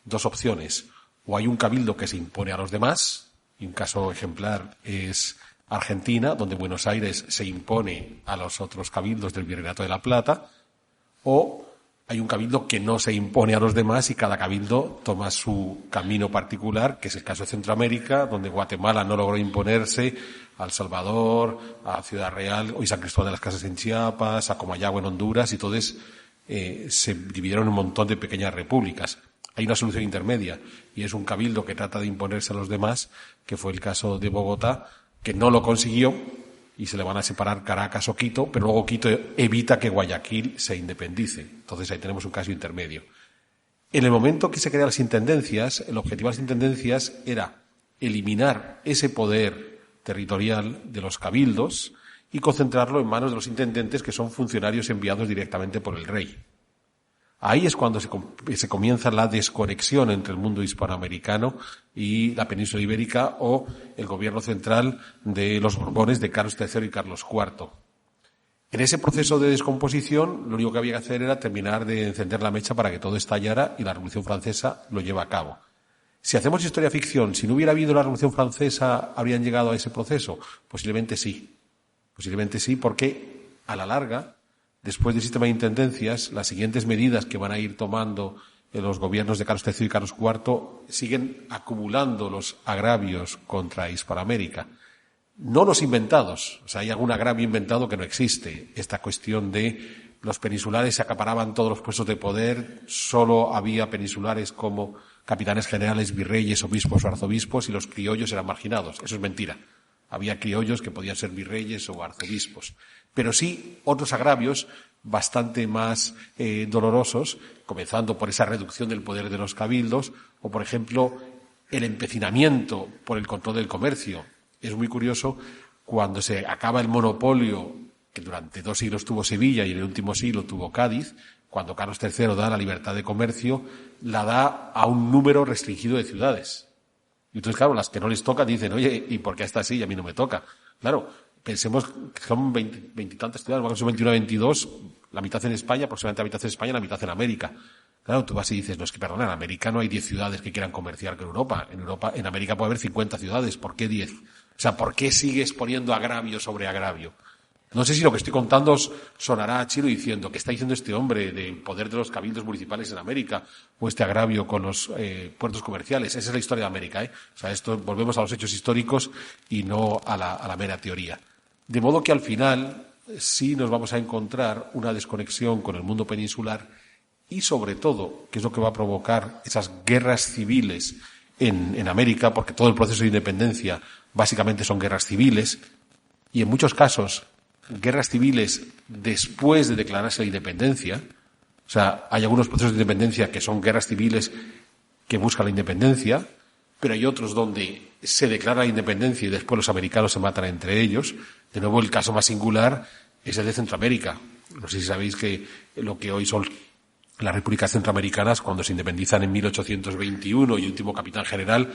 dos opciones. O hay un cabildo que se impone a los demás, y un caso ejemplar es Argentina, donde Buenos Aires se impone a los otros cabildos del Virreinato de la Plata, o hay un cabildo que no se impone a los demás y cada cabildo toma su camino particular, que es el caso de Centroamérica, donde Guatemala no logró imponerse a El Salvador, a Ciudad Real, hoy San Cristóbal de las Casas en Chiapas, a Comayagua en Honduras, y entonces se dividieron en un montón de pequeñas repúblicas. Hay una solución intermedia y es un cabildo que trata de imponerse a los demás, que fue el caso de Bogotá, que no lo consiguió y se le van a separar Caracas o Quito, pero luego Quito evita que Guayaquil se independice. Entonces ahí tenemos un caso intermedio. En el momento que se crean las intendencias, el objetivo de las intendencias era eliminar ese poder territorial de los cabildos y concentrarlo en manos de los intendentes, que son funcionarios enviados directamente por el rey. Ahí es cuando se comienza la desconexión entre el mundo hispanoamericano y la península ibérica o el gobierno central de los Borbones de Carlos III y Carlos IV. En ese proceso de descomposición, lo único que había que hacer era terminar de encender la mecha para que todo estallara, y la Revolución Francesa lo lleva a cabo. Si hacemos historia ficción, si no hubiera habido la Revolución Francesa, ¿habrían llegado a ese proceso? Posiblemente sí. Posiblemente sí, porque a la larga, después del sistema de intendencias, las siguientes medidas que van a ir tomando los gobiernos de Carlos III y Carlos IV siguen acumulando los agravios contra Hispanoamérica. No los inventados, o sea, hay algún agravio inventado que no existe. Esta cuestión de los peninsulares se acaparaban todos los puestos de poder, solo había peninsulares como capitanes generales, virreyes, obispos o arzobispos, y los criollos eran marginados. Eso es mentira. Había criollos que podían ser virreyes o arzobispos. Pero sí otros agravios bastante más dolorosos, comenzando por esa reducción del poder de los cabildos, o por ejemplo el empecinamiento por el control del comercio. Es muy curioso, cuando se acaba el monopolio que durante 2 siglos tuvo Sevilla y en el último siglo tuvo Cádiz, cuando Carlos III da la libertad de comercio, la da a un número restringido de ciudades. Y entonces, claro, las que no les toca dicen, oye, ¿y por qué a esta sí y a mí no me toca? Claro, pensemos que son 20 y tantas ciudades, son 21 o 22, la mitad en España, aproximadamente la mitad en España, la mitad en América. Claro, tú vas y dices, no, es que perdona, en América no hay 10 ciudades que quieran comerciar con Europa. En América puede haber 50 ciudades, ¿por qué 10? O sea, ¿por qué sigues poniendo agravio sobre agravio? No sé si lo que estoy contando sonará a chino diciendo, ¿qué está diciendo este hombre del poder de los cabildos municipales en América? O este agravio con los puertos comerciales. Esa es la historia de América, ¿eh? O sea, esto, volvemos a los hechos históricos y no a la mera teoría. De modo que al final sí nos vamos a encontrar una desconexión con el mundo peninsular y, sobre todo, que es lo que va a provocar esas guerras civiles en América, porque todo el proceso de independencia básicamente son guerras civiles, y en muchos casos guerras civiles después de declararse la independencia. O sea, hay algunos procesos de independencia que son guerras civiles que buscan la independencia, pero hay otros donde se declara la independencia y después los americanos se matan entre ellos. De nuevo, el caso más singular es el de Centroamérica. No sé si sabéis que lo que hoy son las repúblicas centroamericanas, cuando se independizan en 1821 y último capitán general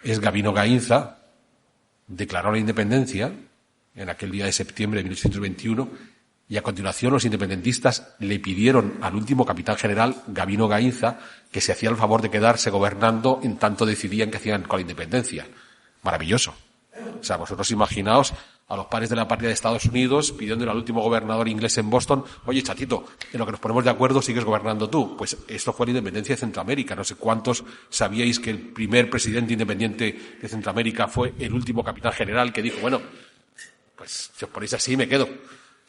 es Gabino Gainza, declaró la independencia en aquel día de septiembre de 1821, y a continuación los independentistas le pidieron al último capitán general, Gabino Gainza, que se hacía el favor de quedarse gobernando en tanto decidían qué hacían con la independencia. Maravilloso. O sea, vosotros imaginaos a los padres de la patria de Estados Unidos pidiéndole al último gobernador inglés en Boston, oye, chatito, en lo que nos ponemos de acuerdo sigues gobernando tú. Pues esto fue la independencia de Centroamérica. No sé cuántos sabíais que el primer presidente independiente de Centroamérica fue el último capitán general que dijo, bueno, pues si os ponéis así me quedo.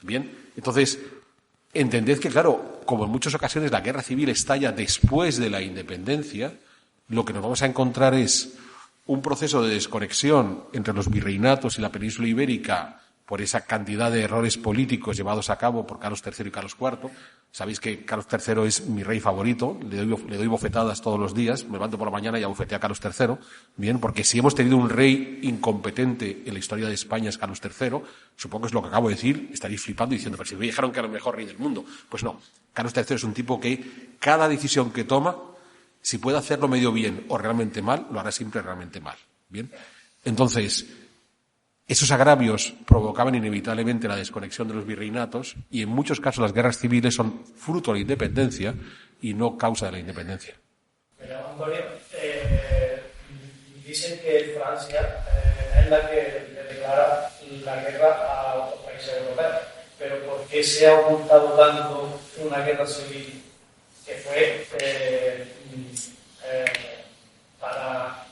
Bien, entonces, entended que, claro, como en muchas ocasiones la guerra civil estalla después de la independencia, lo que nos vamos a encontrar es un proceso de desconexión entre los virreinatos y la península ibérica por esa cantidad de errores políticos llevados a cabo por Carlos III y Carlos IV. Sabéis que Carlos III es mi rey favorito, le doy bofetadas todos los días, me levanto por la mañana y abofeteo a Carlos III, bien, porque si hemos tenido un rey incompetente en la historia de España es Carlos III, supongo que es lo que acabo de decir, estaréis flipando diciendo, pero si me dijeron que era el mejor rey del mundo. Pues no, Carlos III es un tipo que cada decisión que toma, si puede hacerlo medio bien o realmente mal, lo hará siempre realmente mal, bien. Entonces, esos agravios provocaban inevitablemente la desconexión de los virreinatos y en muchos casos las guerras civiles son fruto de la independencia y no causa de la independencia. Pero, Antonio, dicen que Francia es la que le declara la guerra a otros países europeos, pero ¿por qué se ha ocultado tanto una guerra civil que fue para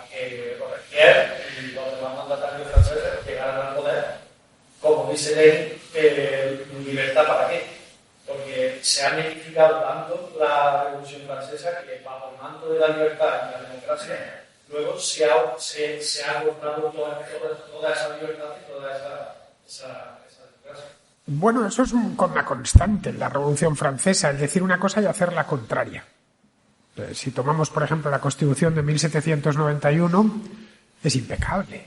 que Robespierre y los demás mandatarios franceses llegaran al poder, como dice Lenin, libertad para qué? Porque se ha mitificado tanto la Revolución Francesa que bajo el manto de la libertad y la democracia luego se ha cortado toda esa libertad y toda esa democracia. Bueno, eso es una constante en la Revolución Francesa, el decir una cosa y hacer la contraria. Si tomamos, por ejemplo, la Constitución de 1791, es impecable.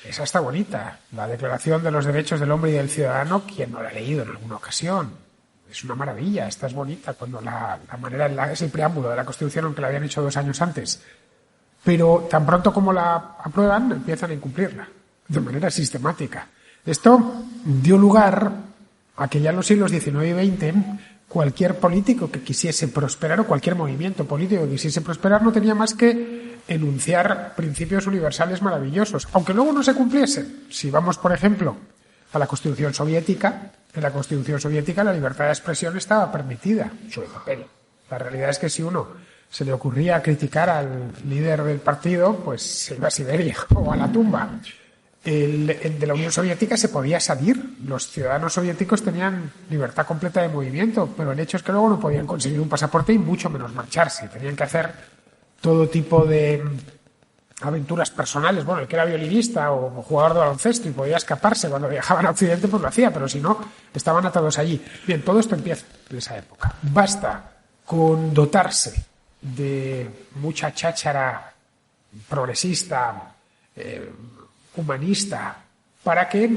Esa está bonita. La Declaración de los Derechos del Hombre y del Ciudadano, ¿quién no la ha leído en alguna ocasión? Es una maravilla, esta es bonita, cuando la manera es el preámbulo de la Constitución, aunque la habían hecho 2 años antes. Pero tan pronto como la aprueban, empiezan a incumplirla, de manera sistemática. Esto dio lugar a que ya en los siglos XIX y XX, cualquier político que quisiese prosperar, o cualquier movimiento político que quisiese prosperar, no tenía más que enunciar principios universales maravillosos, aunque luego no se cumpliesen. Si vamos, por ejemplo, a la Constitución soviética, en la Constitución soviética la libertad de expresión estaba permitida sobre el papel. La realidad es que si uno se le ocurría criticar al líder del partido, pues se iba a Siberia o a la tumba. De la Unión Soviética se podía salir. Los ciudadanos soviéticos tenían libertad completa de movimiento, pero el hecho es que luego no podían conseguir un pasaporte y mucho menos marcharse. Tenían que hacer todo tipo de aventuras personales. Bueno, el que era violinista o jugador de baloncesto y podía escaparse cuando viajaban a Occidente, pues lo hacía, pero si no, estaban atados allí. Bien, todo esto empieza en esa época. Basta con dotarse de mucha cháchara progresista, humanista, para que,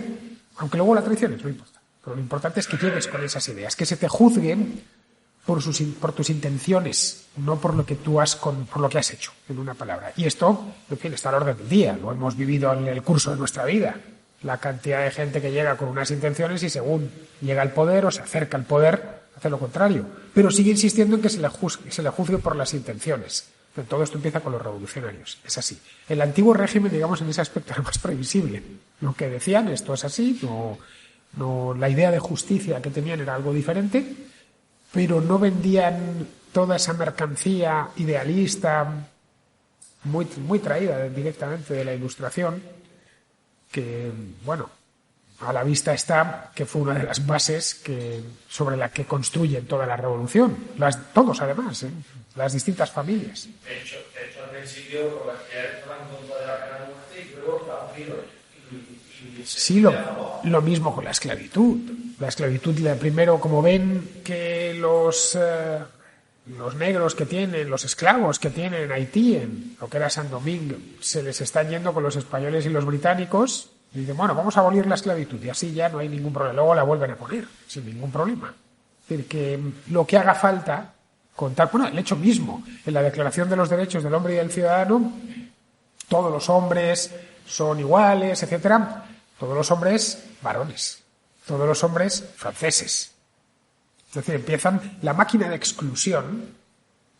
aunque luego la traiciones, no importa, pero lo importante es que llegues con esas ideas, que se te juzguen por tus intenciones, no por lo que tú por lo que has hecho, en una palabra. Y esto, en fin, está al orden del día, lo hemos vivido en el curso de nuestra vida. La cantidad de gente que llega con unas intenciones y según llega al poder o se acerca al poder, hace lo contrario. Pero sigue insistiendo en que se le juzgue por las intenciones. Pero todo esto empieza con los revolucionarios. Es así. El antiguo régimen, digamos, en ese aspecto era más previsible. Lo que decían, esto es así, la idea de justicia que tenían era algo diferente, pero no vendían toda esa mercancía idealista muy traída directamente de la Ilustración, que, bueno, a la vista está que fue una de las bases sobre la que construyen toda la revolución. Todos, además, las distintas familias. De hecho al principio, por las que estaban en contra de la pena de muerte y luego la abrieron. Sí, lo mismo con la esclavitud. La esclavitud, primero, como ven que los negros que tienen, los esclavos que tienen en Haití, en lo que era San Domingo, se les están yendo con los españoles y los británicos, y dicen, bueno, vamos a abolir la esclavitud, y así ya no hay ningún problema. Luego la vuelven a poner, sin ningún problema. Es decir, que lo que haga falta, el hecho mismo, en la Declaración de los Derechos del Hombre y del Ciudadano, todos los hombres son iguales, etcétera, todos los hombres varones, todos los hombres franceses. Es decir, empiezan la máquina de exclusión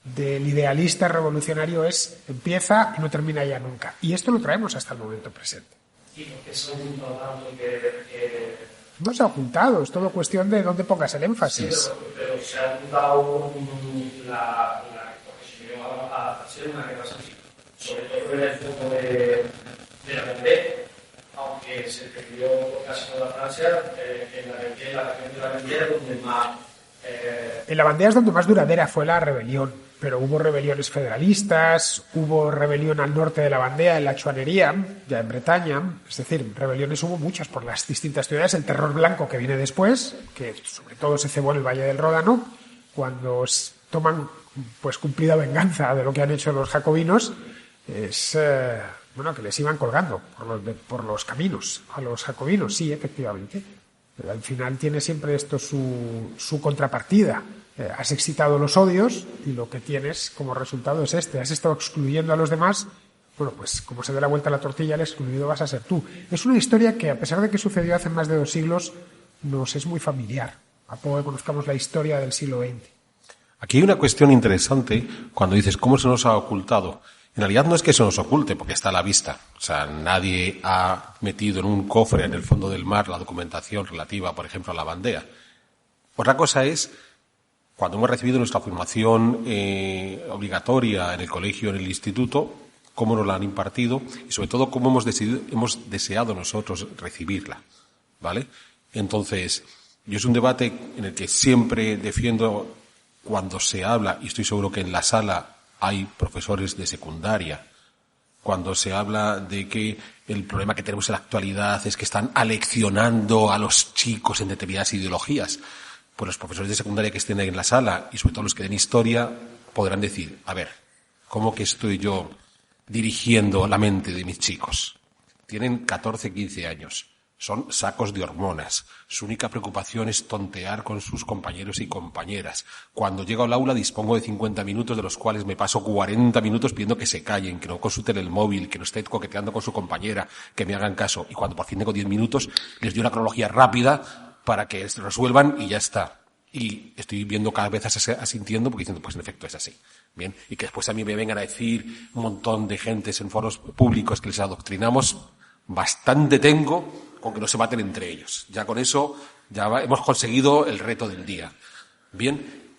del idealista revolucionario empieza y no termina ya nunca. Y esto lo traemos hasta el momento presente. ¿Y por qué se ha ocultado tanto que...? No se ha ocultado, es todo cuestión de dónde pongas el énfasis. Sí, pero se ha ocultado porque se llegó a ser una guerra así. Sobre todo en el foco de la Vendée, aunque se perdió casi toda Francia, en la región de la Vendée es donde más... En la Vendée es donde más duradera fue la rebelión, pero hubo rebeliones federalistas, hubo rebelión al norte de la Vendée, en la Chouannerie, ya en Bretaña, es decir, rebeliones hubo muchas por las distintas ciudades. El terror blanco que viene después, que sobre todo se cebó en el Valle del Ródano, cuando toman pues cumplida venganza de lo que han hecho los jacobinos, es que les iban colgando por los caminos a los jacobinos, sí, efectivamente. Pero al final tiene siempre esto su contrapartida. Has excitado los odios y lo que tienes como resultado es has estado excluyendo a los demás. Bueno, pues como se dé la vuelta a la tortilla, el excluido vas a ser tú. Es una historia que, a pesar de que sucedió hace más de 2 siglos, nos es muy familiar, a poco que conozcamos la historia del siglo XX. Aquí hay una cuestión interesante cuando dices cómo se nos ha ocultado. En realidad no es que se nos oculte, porque está a la vista. O sea, nadie ha metido en un cofre en el fondo del mar la documentación relativa, por ejemplo, a la Vendée. Otra cosa es, cuando hemos recibido nuestra formación obligatoria en el colegio, en el instituto, cómo nos la han impartido y, sobre todo, cómo hemos deseado nosotros recibirla, ¿vale? Entonces, Yo es un debate en el que siempre defiendo cuando se habla, y estoy seguro que en la sala hay profesores de secundaria, cuando se habla de que el problema que tenemos en la actualidad es que están aleccionando a los chicos en determinadas ideologías. Pues los profesores de secundaria que estén ahí en la sala, y sobre todo los que den historia, podrán decir, a ver, ¿cómo que estoy yo dirigiendo la mente de mis chicos? Tienen 14, 15 años. Son sacos de hormonas. Su única preocupación es tontear con sus compañeros y compañeras. Cuando llego al aula dispongo de 50 minutos, de los cuales me paso 40 minutos pidiendo que se callen, que no consulten el móvil, que no estén coqueteando con su compañera, que me hagan caso. Y cuando por fin tengo 10 minutos, les doy una cronología rápida para que se resuelvan y ya está. Y estoy viendo cada vez asintiendo porque diciendo, pues en efecto es así. Bien. Y que después a mí me vengan a decir un montón de gentes en foros públicos que les adoctrinamos, bastante tengo con que no se maten entre ellos. Ya con eso hemos conseguido el reto del día. Bien,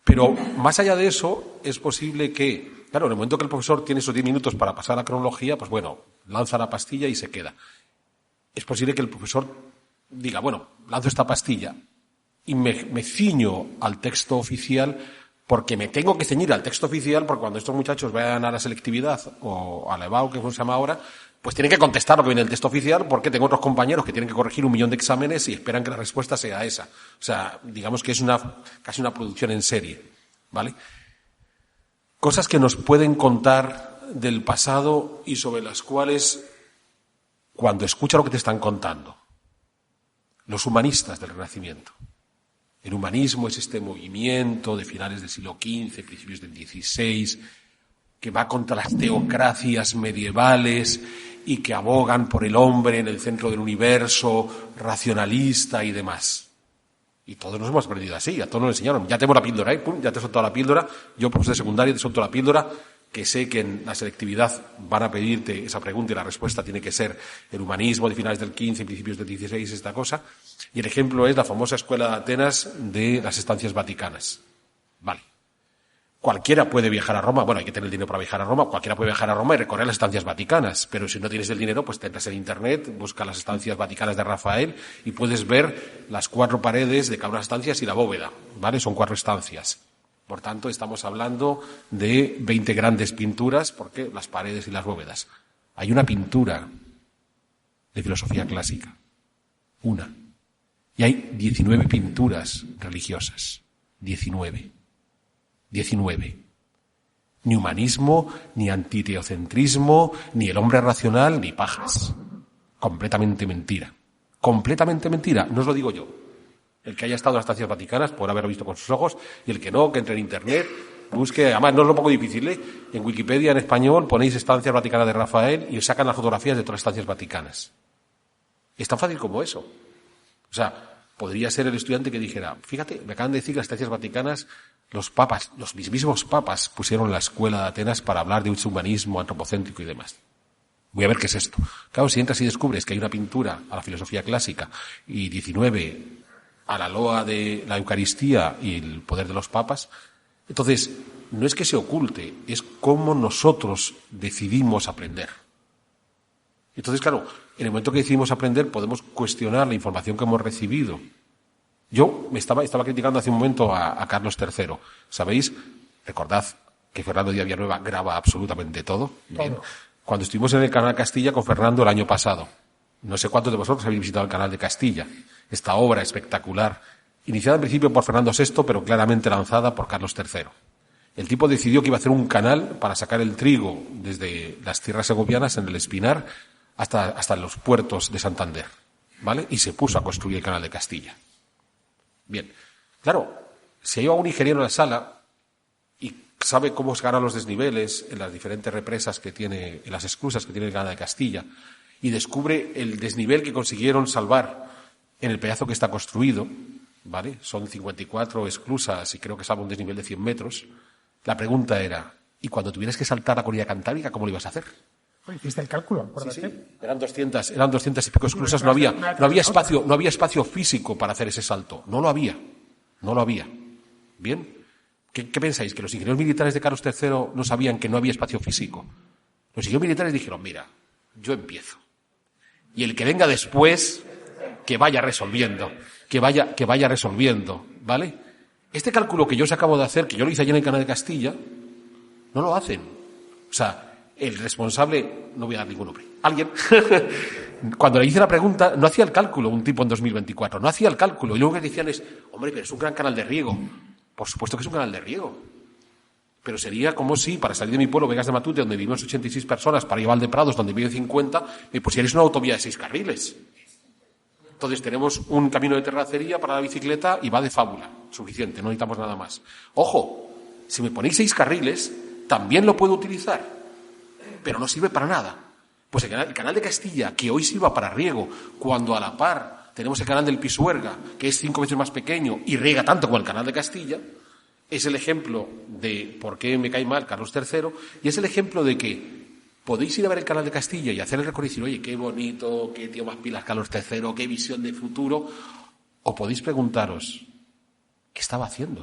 pero más allá de eso, es posible que, claro, en el momento que el profesor tiene esos 10 minutos para pasar la cronología, pues bueno, lanza la pastilla y se queda. Es posible que el profesor diga, bueno, lanzo esta pastilla y me ciño al texto oficial porque me tengo que ceñir al texto oficial, porque cuando estos muchachos vayan a la selectividad o a la EBAU, que se llama ahora, pues tienen que contestar lo que viene en el texto oficial, porque tengo otros compañeros que tienen que corregir 1 millón de exámenes y esperan que la respuesta sea esa. O sea, digamos que es casi una producción en serie, ¿vale? Cosas que nos pueden contar del pasado y sobre las cuales, cuando escuchas lo que te están contando, los humanistas del Renacimiento. El humanismo es este movimiento de finales del siglo XV, principios del XVI, que va contra las teocracias medievales y que abogan por el hombre en el centro del universo, racionalista y demás. Y todos nos hemos aprendido así, a todos nos enseñaron. Ya tengo la píldora, pum, ya te he soltado la píldora. Yo, profesor de secundaria, te suelto la píldora, que sé que en la selectividad van a pedirte esa pregunta y la respuesta tiene que ser el humanismo de finales del XV y principios del XVI, esta cosa. Y el ejemplo es la famosa escuela de Atenas de las estancias vaticanas. Vale. Cualquiera puede viajar a Roma, bueno, hay que tener el dinero para viajar a Roma, cualquiera puede viajar a Roma y recorrer las estancias vaticanas, pero si no tienes el dinero, pues tendrás en internet, busca las estancias vaticanas de Rafael y puedes ver las 4 paredes de cada una de las estancias y la bóveda, ¿vale? Son 4 estancias. Por tanto, estamos hablando de 20 grandes pinturas, porque las paredes y las bóvedas. Hay una pintura de filosofía clásica, una. Y hay 19 pinturas religiosas, 19. Ni humanismo, ni antiteocentrismo, ni el hombre racional, ni pajas. Completamente mentira. Completamente mentira. No os lo digo yo. El que haya estado en las estancias vaticanas podrá haberlo visto con sus ojos, y el que no, que entre en internet, busque, además no es lo poco difícil, en Wikipedia en español ponéis estancias vaticanas de Rafael y os sacan las fotografías de todas las estancias vaticanas. Es tan fácil como eso. O sea, podría ser el estudiante que dijera, fíjate, me acaban de decir que las estancias vaticanas, los papas, los mismos papas pusieron la escuela de Atenas para hablar de un humanismo antropocéntrico y demás. Voy a ver qué es esto. Claro, si entras y descubres que hay una pintura a la filosofía clásica y 19 a la loa de la Eucaristía y el poder de los papas, entonces no es que se oculte, es cómo nosotros decidimos aprender. Entonces, claro, en el momento que decidimos aprender podemos cuestionar la información que hemos recibido. Yo estaba criticando hace un momento a Carlos III. ¿Sabéis? Recordad que Fernando Díaz Villanueva graba absolutamente todo. Bien. Cuando estuvimos en el canal Castilla con Fernando el año pasado, no sé cuántos de vosotros habéis visitado el canal de Castilla. Esta obra espectacular, iniciada en principio por Fernando VI, pero claramente lanzada por Carlos III. El tipo decidió que iba a hacer un canal para sacar el trigo desde las tierras segovianas en el Espinar hasta los puertos de Santander, ¿vale? Y se puso a construir el canal de Castilla. Bien, claro, si hay un ingeniero en la sala y sabe cómo se ganan los desniveles en las diferentes represas que tiene, en las esclusas que tiene el canal de Castilla, y descubre el desnivel que consiguieron salvar en el pedazo que está construido, ¿vale? Son 54 esclusas y creo que salva un desnivel de 100 metros. La pregunta era, ¿y cuando tuvieras que saltar la corrida cantábrica, cómo lo ibas a hacer? ¿Hiciste el cálculo? Sí. Eran 200 y pico esclusas, no había espacio físico para hacer ese salto. No lo había. ¿Bien? ¿Qué pensáis? ¿Que los ingenieros militares de Carlos III no sabían que no había espacio físico? Los ingenieros militares dijeron, mira, yo empiezo. Y el que venga después, que vaya resolviendo. que vaya resolviendo, ¿vale? Este cálculo que yo os acabo de hacer, que yo lo hice ayer en el Canal de Castilla, no lo hacen. O sea, el responsable, no voy a dar ningún nombre, alguien, cuando le hice la pregunta, no hacía el cálculo, un tipo en 2024, no hacía el cálculo. Y luego que decían es, hombre, pero es un gran canal de riego. Por supuesto que es un canal de riego. Pero sería como si, para salir de mi pueblo, Vegas de Matute, donde vivimos 86 personas, para ir a Valdeprados, donde viven 50, me pusierais una autovía de 6 carriles. Entonces tenemos un camino de terracería para la bicicleta y va de fábula. Suficiente, no necesitamos nada más. Ojo, si me ponéis 6 carriles, también lo puedo utilizar, pero no sirve para nada. Pues el canal de Castilla, que hoy sirva para riego, cuando a la par tenemos el canal del Pisuerga, que es 5 veces más pequeño y riega tanto como el canal de Castilla, es el ejemplo de por qué me cae mal Carlos III, y es el ejemplo de que podéis ir a ver el canal de Castilla y hacer el recorrido y decir, oye, qué bonito, qué tío más pilas Carlos III, qué visión de futuro, o podéis preguntaros, ¿qué estaba haciendo?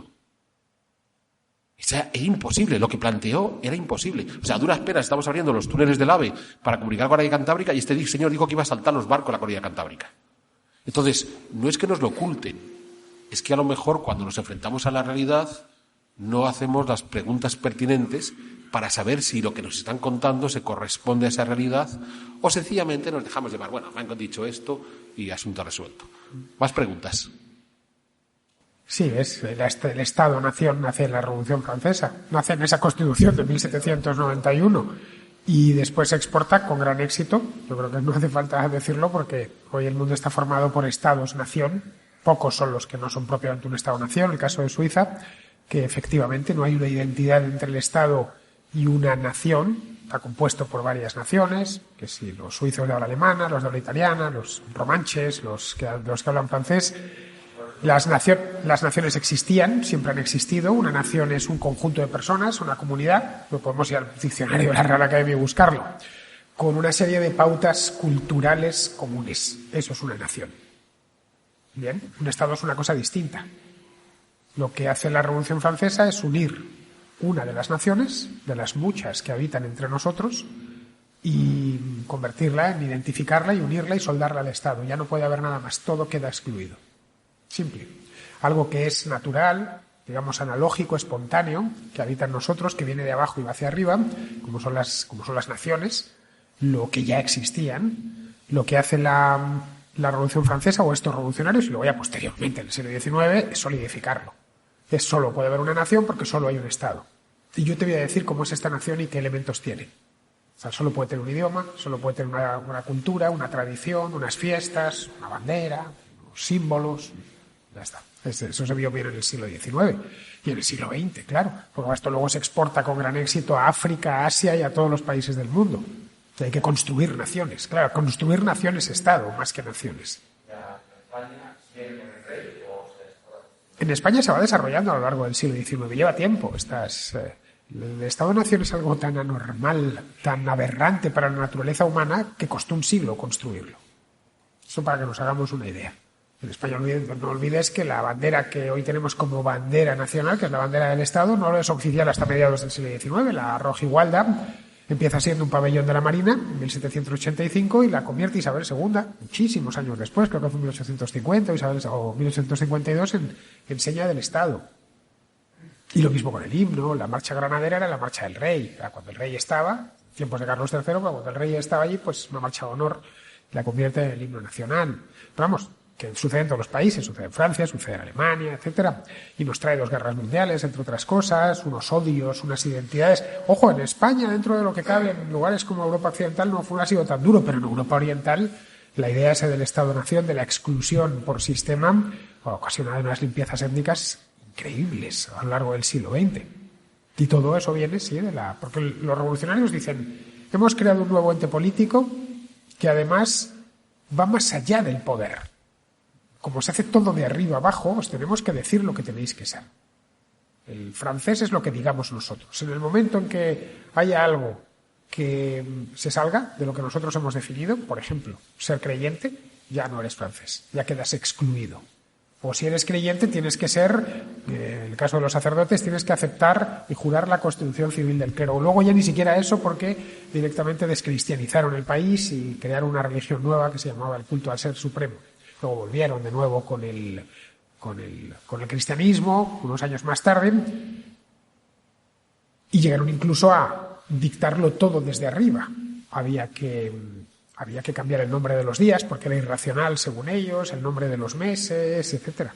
O sea, era imposible, lo que planteó era imposible. O sea, a duras penas estamos abriendo los túneles del AVE para comunicar con la cordillera cantábrica y este señor dijo que iba a saltar los barcos a la cordillera cantábrica. Entonces, no es que nos lo oculten, es que a lo mejor cuando nos enfrentamos a la realidad no hacemos las preguntas pertinentes para saber si lo que nos están contando se corresponde a esa realidad o sencillamente nos dejamos llevar. Bueno, me han dicho esto y asunto resuelto. ¿Más preguntas? Sí, el Estado-Nación nace en la Revolución Francesa, nace en esa Constitución de 1791 y después se exporta con gran éxito. Yo creo que no hace falta decirlo porque hoy el mundo está formado por Estados-Nación. Pocos son los que no son propiamente un Estado-Nación. El caso de Suiza, que efectivamente no hay una identidad entre el Estado y una nación, está compuesto por varias naciones, que si los suizos de habla alemana, los de habla italiana, los romanches, los que hablan francés. Las naciones existían, siempre han existido. Una nación es un conjunto de personas, una comunidad, lo podemos ir al diccionario de la Real Academia y buscarlo, con una serie de pautas culturales comunes. Eso es una nación. Bien, un Estado es una cosa distinta. Lo que hace la Revolución Francesa es unir una de las naciones, de las muchas que habitan entre nosotros, y convertirla en identificarla y unirla y soldarla al Estado. Ya no puede haber nada más, todo queda excluido. Simple. Algo que es natural, digamos analógico, espontáneo, que habita en nosotros, que viene de abajo y va hacia arriba, como son las naciones, lo que ya existían, lo que hace la Revolución Francesa o estos revolucionarios, y luego ya posteriormente en el siglo XIX, es solidificarlo. Es solo puede haber una nación porque solo hay un Estado. Y yo te voy a decir cómo es esta nación y qué elementos tiene. O sea, solo puede tener un idioma, solo puede tener una cultura, una tradición, unas fiestas, una bandera, unos símbolos. Ya está. Eso se vio bien en el siglo XIX y en el siglo XX, claro. Porque esto luego se exporta con gran éxito a África, a Asia y a todos los países del mundo. O sea, hay que construir naciones. Claro, construir naciones Estado, más que naciones. En España se va desarrollando a lo largo del siglo XIX. Lleva tiempo. El Estado-Nación es algo tan anormal, tan aberrante para la naturaleza humana que costó un siglo construirlo. Eso para que nos hagamos una idea. En España no olvides que la bandera que hoy tenemos como bandera nacional, que es la bandera del Estado, no es oficial hasta mediados del siglo XIX. La rojigualda empieza siendo un pabellón de la Marina en 1785 y la convierte Isabel II, muchísimos años después, creo que fue en 1850 o 1852, en seña del Estado. Y lo mismo con el himno. La marcha granadera era la marcha del rey. Cuando el rey estaba, tiempos de Carlos III, cuando el rey estaba allí, pues una marcha de honor la convierte en el himno nacional. Pero vamos, que sucede en todos los países, sucede en Francia, sucede en Alemania, etcétera, y nos trae 2 guerras mundiales, entre otras cosas, unos odios, unas identidades. Ojo, en España, dentro de lo que cabe, en lugares como Europa Occidental no ha sido tan duro, pero en Europa Oriental la idea esa del Estado-Nación, de la exclusión por sistema, ha ocasionado unas limpiezas étnicas increíbles a lo largo del siglo XX. Y todo eso viene, sí, porque los revolucionarios dicen, hemos creado un nuevo ente político que además va más allá del poder. Como se hace todo de arriba abajo, os tenemos que decir lo que tenéis que ser. El francés es lo que digamos nosotros. En el momento en que haya algo que se salga de lo que nosotros hemos definido, por ejemplo, ser creyente, ya no eres francés, ya quedas excluido. O si eres creyente tienes que ser, en el caso de los sacerdotes, tienes que aceptar y jurar la Constitución Civil del clero. Luego ya ni siquiera eso, porque directamente descristianizaron el país y crearon una religión nueva que se llamaba el culto al Ser Supremo. luego volvieron de nuevo con el cristianismo, unos años más tarde, y llegaron incluso a dictarlo todo desde arriba. Había que cambiar el nombre de los días porque era irracional según ellos, el nombre de los meses, etc.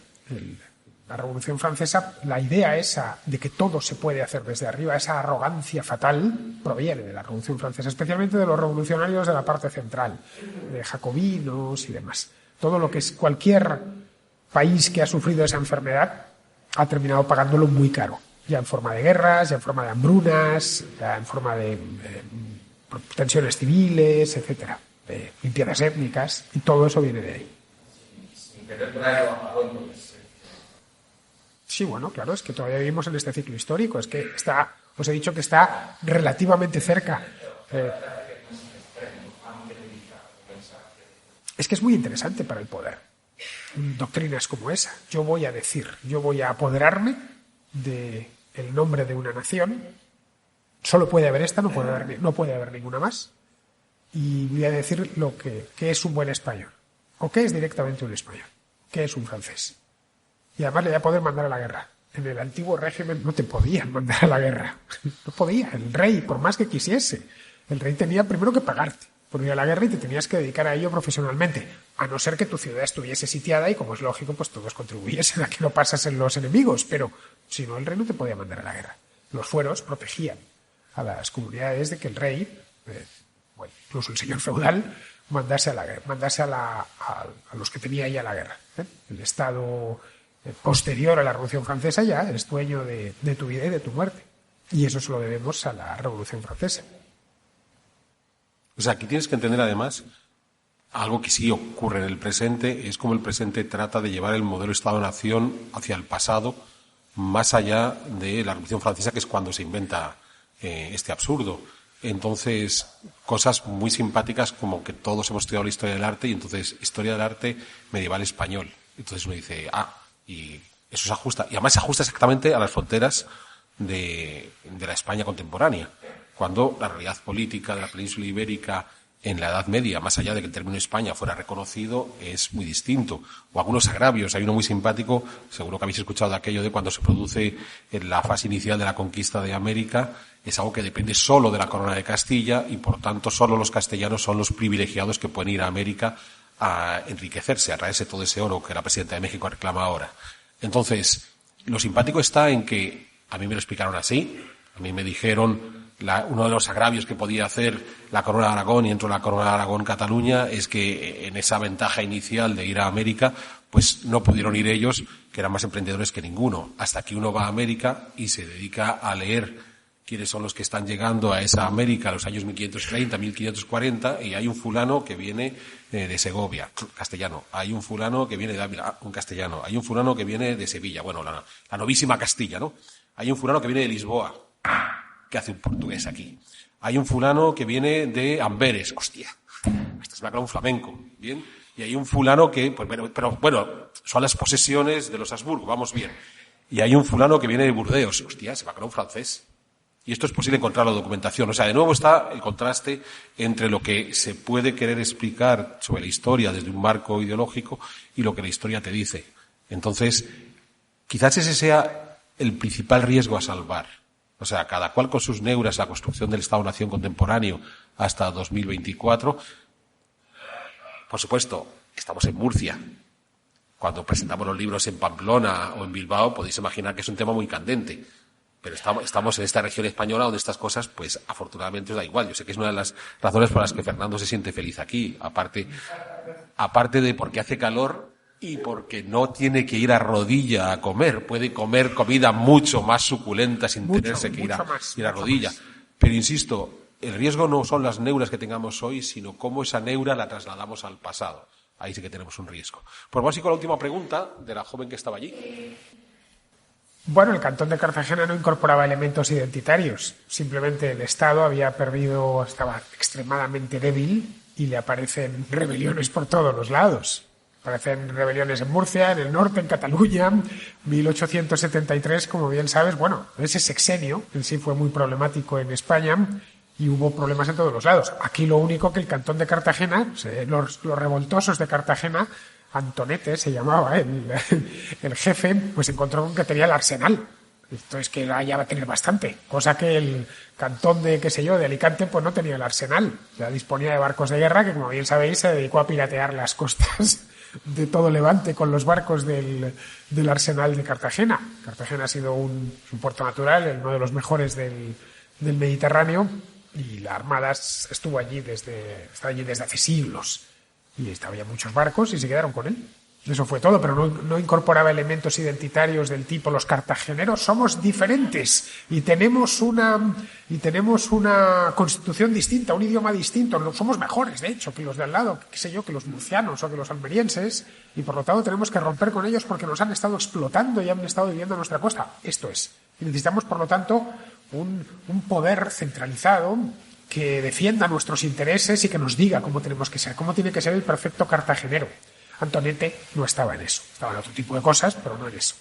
La Revolución Francesa, la idea esa de que todo se puede hacer desde arriba, esa arrogancia fatal, proviene de la Revolución Francesa, especialmente de los revolucionarios de la parte central, de jacobinos y demás. Todo lo que es cualquier país que ha sufrido esa enfermedad ha terminado pagándolo muy caro, ya en forma de guerras, ya en forma de hambrunas, ya en forma de tensiones civiles, etcétera, de limpiezas étnicas, y todo eso viene de ahí. Sí, bueno, claro, es que todavía vivimos en este ciclo histórico, es que os he dicho que está relativamente cerca. Es que es muy interesante para el poder. Doctrinas como esa. Yo voy a apoderarme del nombre de una nación. Solo puede haber esta, no puede haber ninguna más. Y voy a decir qué es un buen español. O qué es directamente un español. ¿Qué es un francés? Y además le voy a poder mandar a la guerra. En el antiguo régimen no te podían mandar a la guerra. No podía. El rey, por más que quisiese, el rey tenía primero que pagarte por ir a la guerra y te tenías que dedicar a ello profesionalmente. A no ser que tu ciudad estuviese sitiada y, como es lógico, pues todos contribuyesen a que no pasasen los enemigos. Pero si no, el rey no te podía mandar a la guerra. Los fueros protegían a las comunidades de que el rey, incluso el señor feudal, mandase a los que tenía ahí a la guerra. El Estado posterior a la Revolución Francesa ya es dueño de tu vida y de tu muerte. Y eso se lo debemos a la Revolución Francesa. O sea, aquí tienes que entender además algo que sí ocurre en el presente, es como el presente trata de llevar el modelo Estado-Nación hacia el pasado, más allá de la Revolución Francesa, que es cuando se inventa este absurdo. Entonces, cosas muy simpáticas como que todos hemos estudiado la historia del arte y entonces historia del arte medieval español. Entonces uno dice, y eso se ajusta. Y además se ajusta exactamente a las fronteras de la España contemporánea, cuando la realidad política de la península ibérica en la Edad Media, más allá de que el término España fuera reconocido, es muy distinto. O algunos agravios. Hay uno muy simpático, seguro que habéis escuchado de aquello de cuando se produce en la fase inicial de la conquista de América, es algo que depende solo de la corona de Castilla y, por tanto, solo los castellanos son los privilegiados que pueden ir a América a enriquecerse, a traerse todo ese oro que la presidenta de México reclama ahora. Entonces, lo simpático está en que a mí me lo explicaron así, a mí me dijeron uno de los agravios que podía hacer la Corona de Aragón y dentro de la Corona de Aragón Cataluña es que en esa ventaja inicial de ir a América, pues no pudieron ir ellos, que eran más emprendedores que ninguno. Hasta que uno va a América y se dedica a leer quiénes son los que están llegando a esa América a los años 1530, 1540, y hay un fulano que viene de Segovia, castellano. Hay un fulano que viene de Ávila, un castellano. Hay un fulano que viene de Sevilla, bueno, la novísima Castilla, ¿no? Hay un fulano que viene de Lisboa. ¿Qué hace un portugués aquí? Hay un fulano que viene de Amberes, hostia, hasta se me ha quedado un flamenco, ¿bien? Y hay un fulano que, pues, pero bueno, son las posesiones de los Habsburgo, vamos bien. Y hay un fulano que viene de Burdeos, hostia, se me ha quedado un francés. Y esto es posible encontrar la documentación. O sea, de nuevo está el contraste entre lo que se puede querer explicar sobre la historia desde un marco ideológico y lo que la historia te dice. Entonces, quizás ese sea el principal riesgo a salvar. O sea, cada cual con sus neuras, la construcción del Estado-Nación contemporáneo hasta 2024. Por supuesto, estamos en Murcia. Cuando presentamos los libros en Pamplona o en Bilbao, podéis imaginar que es un tema muy candente. Pero estamos en esta región española donde estas cosas, pues, afortunadamente os da igual. Yo sé que es una de las razones por las que Fernando se siente feliz aquí. Aparte de porque hace calor y porque no tiene que ir a rodilla a comer. Puede comer comida mucho más suculenta sin tenerse que ir a rodilla. Pero insisto, el riesgo no son las neuras que tengamos hoy, sino cómo esa neura la trasladamos al pasado. Ahí sí que tenemos un riesgo. Pues vamos a ir con la última pregunta de la joven que estaba allí. Bueno, el Cantón de Cartagena no incorporaba elementos identitarios. Simplemente el Estado estaba extremadamente débil y le aparecen rebeliones por todos los lados. Aparecen rebeliones en Murcia, en el norte, en Cataluña, 1873, como bien sabes. Bueno, ese sexenio en sí fue muy problemático en España y hubo problemas en todos los lados. Aquí lo único que el Cantón de Cartagena, los revoltosos de Cartagena, Antonete se llamaba el jefe, pues encontró con que tenía el arsenal. Entonces que ya va a tener bastante, cosa que el cantón de, qué sé yo, de Alicante, pues no tenía el arsenal. Ya disponía de barcos de guerra que, como bien sabéis, se dedicó a piratear las costas de todo Levante con los barcos del arsenal de Cartagena. Cartagena ha sido un puerto natural, uno de los mejores del Mediterráneo, y la Armada estuvo allí está allí desde hace siglos. Y había muchos barcos y se quedaron con él. Eso fue todo, pero no incorporaba elementos identitarios del tipo los cartageneros somos diferentes y tenemos una constitución distinta, un idioma distinto, somos mejores de hecho que los de al lado, qué sé yo, que los murcianos o que los almerienses, y por lo tanto tenemos que romper con ellos porque nos han estado explotando y han estado viviendo a nuestra costa. Esto es. Y necesitamos por lo tanto un poder centralizado que defienda nuestros intereses y que nos diga cómo tenemos que ser, cómo tiene que ser el perfecto cartagenero. Antonete no estaba en eso, estaba en otro tipo de cosas, pero no en eso.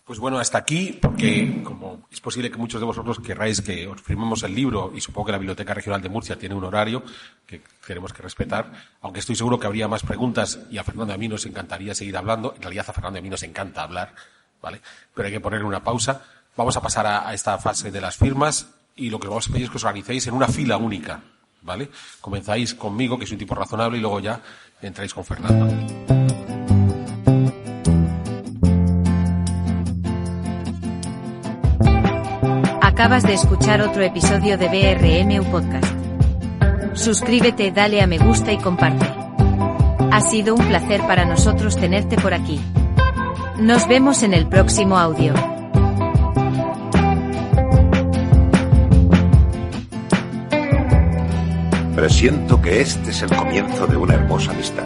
Pues bueno, hasta aquí, porque como es posible que muchos de vosotros querráis que os firmemos el libro, y supongo que la Biblioteca Regional de Murcia tiene un horario que tenemos que respetar, aunque estoy seguro que habría más preguntas y a Fernando y a mí nos encantaría seguir hablando. En realidad a Fernando y a mí nos encanta hablar, ¿vale? Pero hay que poner una pausa. Vamos a pasar a esta fase de las firmas y lo que vamos a pedir es que os organicéis en una fila única, ¿vale? Comenzáis conmigo, que soy un tipo razonable, y luego ya entráis con Fernando. Acabas de escuchar otro episodio de BRMU Podcast. Suscríbete, dale a me gusta y comparte. Ha sido un placer para nosotros tenerte por aquí. Nos vemos en el próximo audio. Presiento que este es el comienzo de una hermosa amistad.